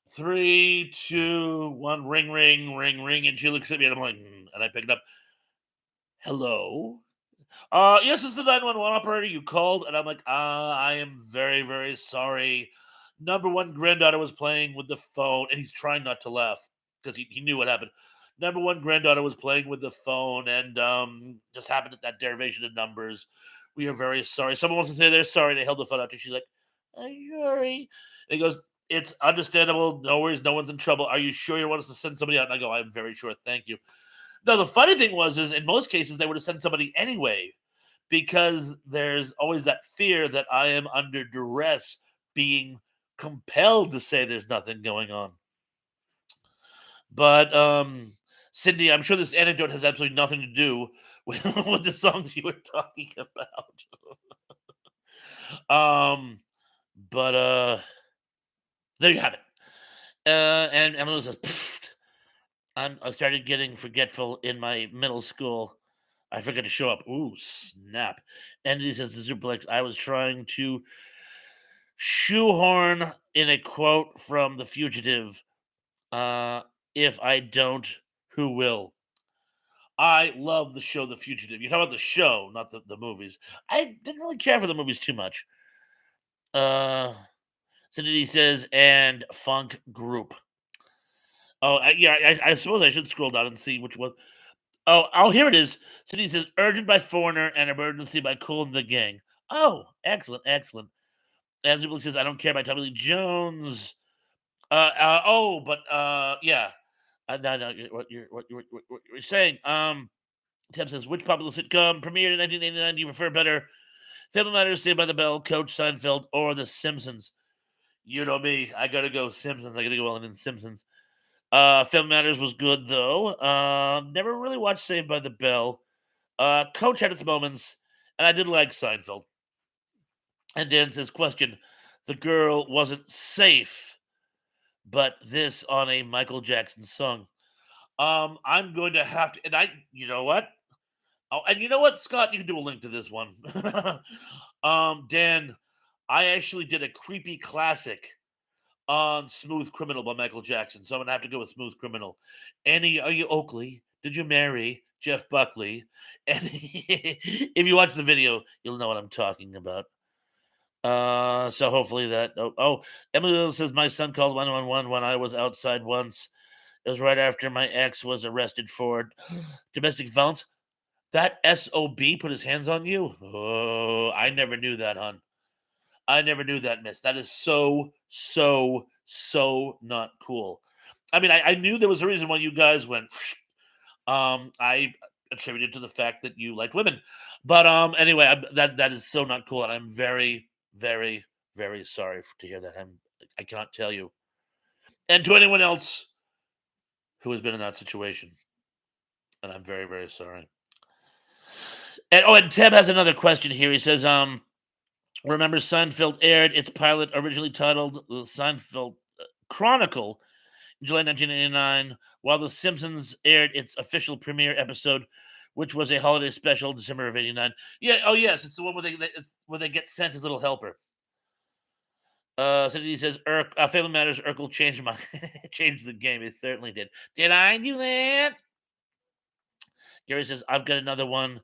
3, 2, 1, ring, ring, ring, ring. And she looks at me and I'm like, and I pick it up. Hello? Yes, it's the 911 operator. You called. And I'm like, I am very, very sorry. Number one granddaughter was playing with the phone, and he's trying not to laugh because he knew what happened. Number one granddaughter was playing with the phone and just happened at that derivation of numbers. We are very sorry. Someone wants to say they're sorry. They held the phone up, and she's like, I'm sorry. And he goes, it's understandable. No worries. No one's in trouble. Are you sure you want us to send somebody out? And I go, I'm very sure. Thank you. Now, the funny thing is in most cases, they would have sent somebody anyway because there's always that fear that I am under duress being compelled to say there's nothing going on. But Cindy, I'm sure this anecdote has absolutely nothing to do with the songs you were talking about. But there you have it. And Emily says, "Pfft, I started getting forgetful in my middle school. I forgot to show up. Ooh, snap. And he says to Superplex, I was trying to shoehorn in a quote from The Fugitive. If I don't, who will? I love the show The Fugitive. You're talking about the show, not the movies. I didn't really care for the movies too much. Cindy says, and funk group. Oh, yeah, I suppose I should scroll down and see which one. Oh, here it is. Cindy says, urgent by Foreigner and emergency by Cool and the Gang. Oh, excellent, excellent. And Zublik says, I don't care by Tommy Lee Jones. Yeah. No, what you're saying. Tim says, which popular sitcom premiered in 1989 do you prefer better? Family Matters, Saved by the Bell, Coach Seinfeld, or The Simpsons? You know me. I gotta go Simpsons. I gotta go Ellen and Simpsons. Family Matters was good though. Never really watched Saved by the Bell. Coach had its moments, and I did like Seinfeld. And Dan says, question: the girl wasn't safe, but this on a Michael Jackson song. I'm going to have to, and you know what? Oh, and you know what, Scott? You can do a link to this one. Dan, I actually did a creepy classic on Smooth Criminal by Michael Jackson. So I'm gonna have to go with Smooth Criminal. Annie, are you Oakley? Did you marry Jeff Buckley? And if you watch the video, you'll know what I'm talking about. So hopefully that. Emily says my son called 111 when I was outside once. It was right after my ex was arrested for domestic violence. That SOB put his hands on you? Oh, I never knew that, hon. I never knew that, miss. That is so not cool. I mean, I knew there was a reason why you guys went. I attribute it to the fact that you liked women, but anyway, that is so not cool, and I'm very, very, very sorry to hear that. I cannot tell you, and to anyone else who has been in that situation, and I'm very, very sorry. And Ted has another question here. He says, remember Seinfeld aired its pilot originally titled The Seinfeld Chronicle in July 1989, while The Simpsons aired its official premiere episode, which was a holiday special, December of '89. Yeah, oh yes, it's the one where they get sent as little helper. Cindy says, Family Matters, Urkel changed my changed the game. It certainly did. Did I do that? Gary says, I've got another one.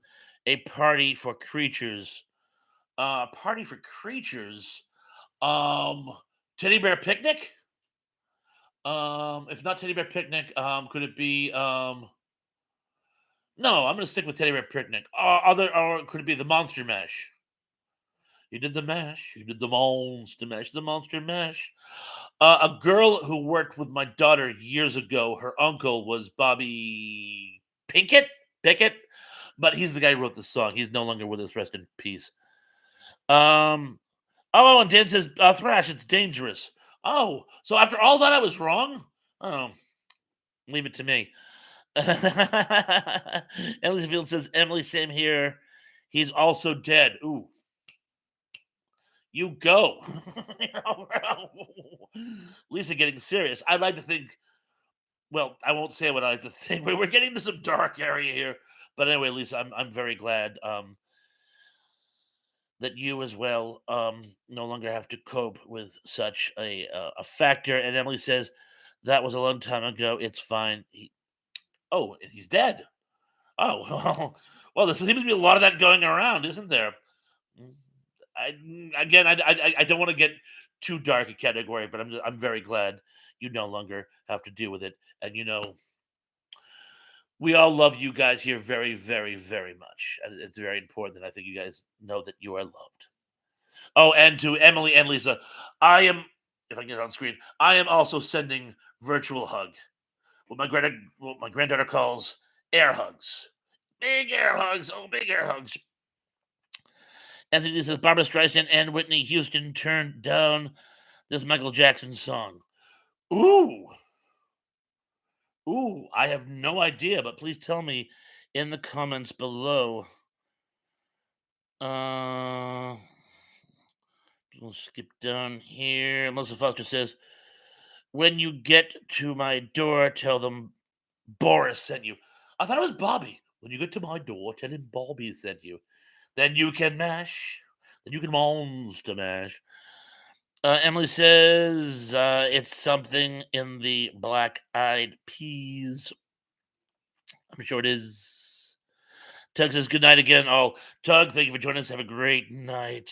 A party for creatures. Party for creatures. Um, Teddy Bear Picnic. If not Teddy Bear Picnic, could it be? No, I'm gonna stick with Teddy Bear Picnic. Or could it be the Monster Mash? You did the mash. You did the monster mash. The monster mash. A girl who worked with my daughter years ago. Her uncle was Bobby Pickett, but he's the guy who wrote the song. He's no longer with us. Rest in peace. Um. Oh, and Dan says, Thrash, it's dangerous. Oh, so after all that, I was wrong. Oh, leave it to me. Emily Field says, Emily, same here. He's also dead. Ooh, you go. Lisa getting serious. I'd like to think, well, I won't say what I like to think. We're getting to some dark area here. But anyway, Lisa, I'm very glad that you as well no longer have to cope with such a factor. And Emily says, that was a long time ago. It's fine. Oh, and he's dead. Oh, well, there seems to be a lot of that going around, isn't there? Mm, again, I don't want to get too dark a category, but I'm very glad you no longer have to deal with it. And we all love you guys here very, very, very much. And it's very important that I think you guys know that you are loved. Oh, and to Emily and Lisa, I am, if I can get it on screen, I am also sending virtual hug. What my granddaughter calls air hugs. Big air hugs. Oh, big air hugs. Anthony says Barbara Streisand and Whitney Houston turned down this Michael Jackson song. Ooh. Ooh, I have no idea, but please tell me in the comments below. We'll skip down here. Melissa Foster says, when you get to my door, tell them Boris sent you. I thought it was Bobby. When you get to my door, tell him Bobby sent you. Then you can mash. Then you can monster mash. Emily says it's something in the Black Eyed Peas. I'm sure it is. Tug says good night again. Oh, Tug, thank you for joining us. Have a great night.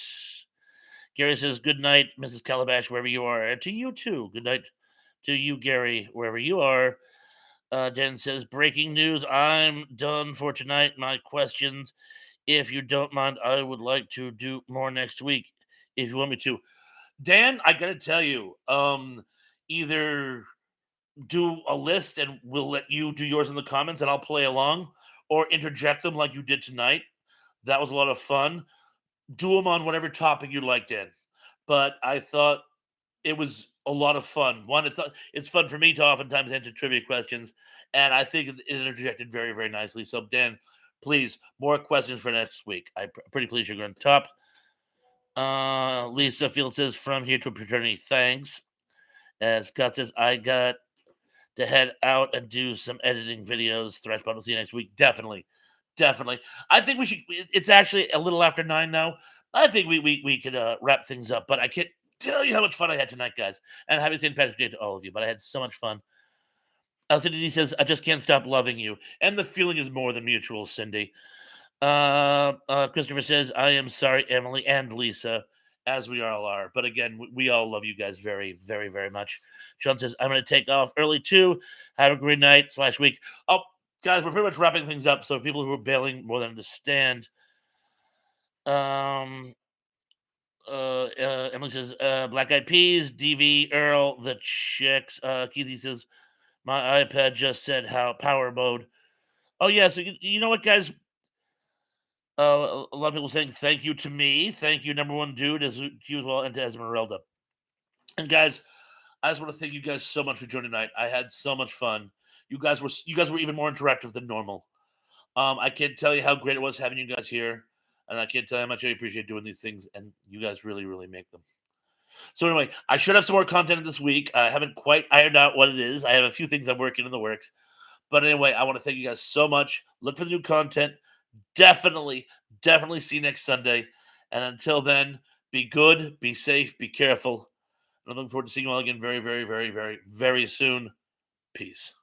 Gary says good night, Mrs. Calabash, wherever you are. And to you too. Good night to you, Gary, wherever you are. Dan says breaking news. I'm done for tonight. My questions. If you don't mind, I would like to do more next week if you want me to. Dan, I gotta tell you, either do a list and we'll let you do yours in the comments and I'll play along, or interject them like you did tonight. That was a lot of fun. Do them on whatever topic you like, Dan. But I thought it was a lot of fun. One, it's fun for me to oftentimes answer trivia questions, and I think it interjected very, very nicely. So, Dan, please, more questions for next week. I'm pretty pleased you're going to top. Lisa Field says, from here to paternity, thanks. Scott says, I got to head out and do some editing videos. Thrashbot, will see you next week. Definitely. Definitely. I think we should. It's actually a little after 9 now. I think we could wrap things up, but I can't tell you how much fun I had tonight, guys. And happy St. Patrick's Day to all of you. But I had so much fun. Cindy D says, "I just can't stop loving you," and the feeling is more than mutual, Cindy. Christopher says, "I am sorry, Emily and Lisa, as we all are. But again, we all love you guys very, very, very much." Sean says, "I'm going to take off early too. Have a great night slash week." Oh, guys, we're pretty much wrapping things up. So people who are bailing more than understand. Um, Emily says, "Black Eyed Peas, DV, Earl, the Chicks." Keithy says, "My iPad just said how power mode." Oh yeah, so you know what, guys? A lot of people saying thank you to me. Thank you, number one dude, as you as well, and to Esmeralda. And guys, I just want to thank you guys so much for joining tonight. I had so much fun. You guys were even more interactive than normal. I can't tell you how great it was having you guys here, and I can't tell you how much I appreciate doing these things, and you guys really, really make them. So anyway, I should have some more content this week. I haven't quite ironed out what it is. I have a few things I'm working in the works. But anyway, I want to thank you guys so much. Look for the new content. Definitely, definitely see you next Sunday. And until then, be good, be safe, be careful. And I'm looking forward to seeing you all again very, very, very, very, very soon. Peace.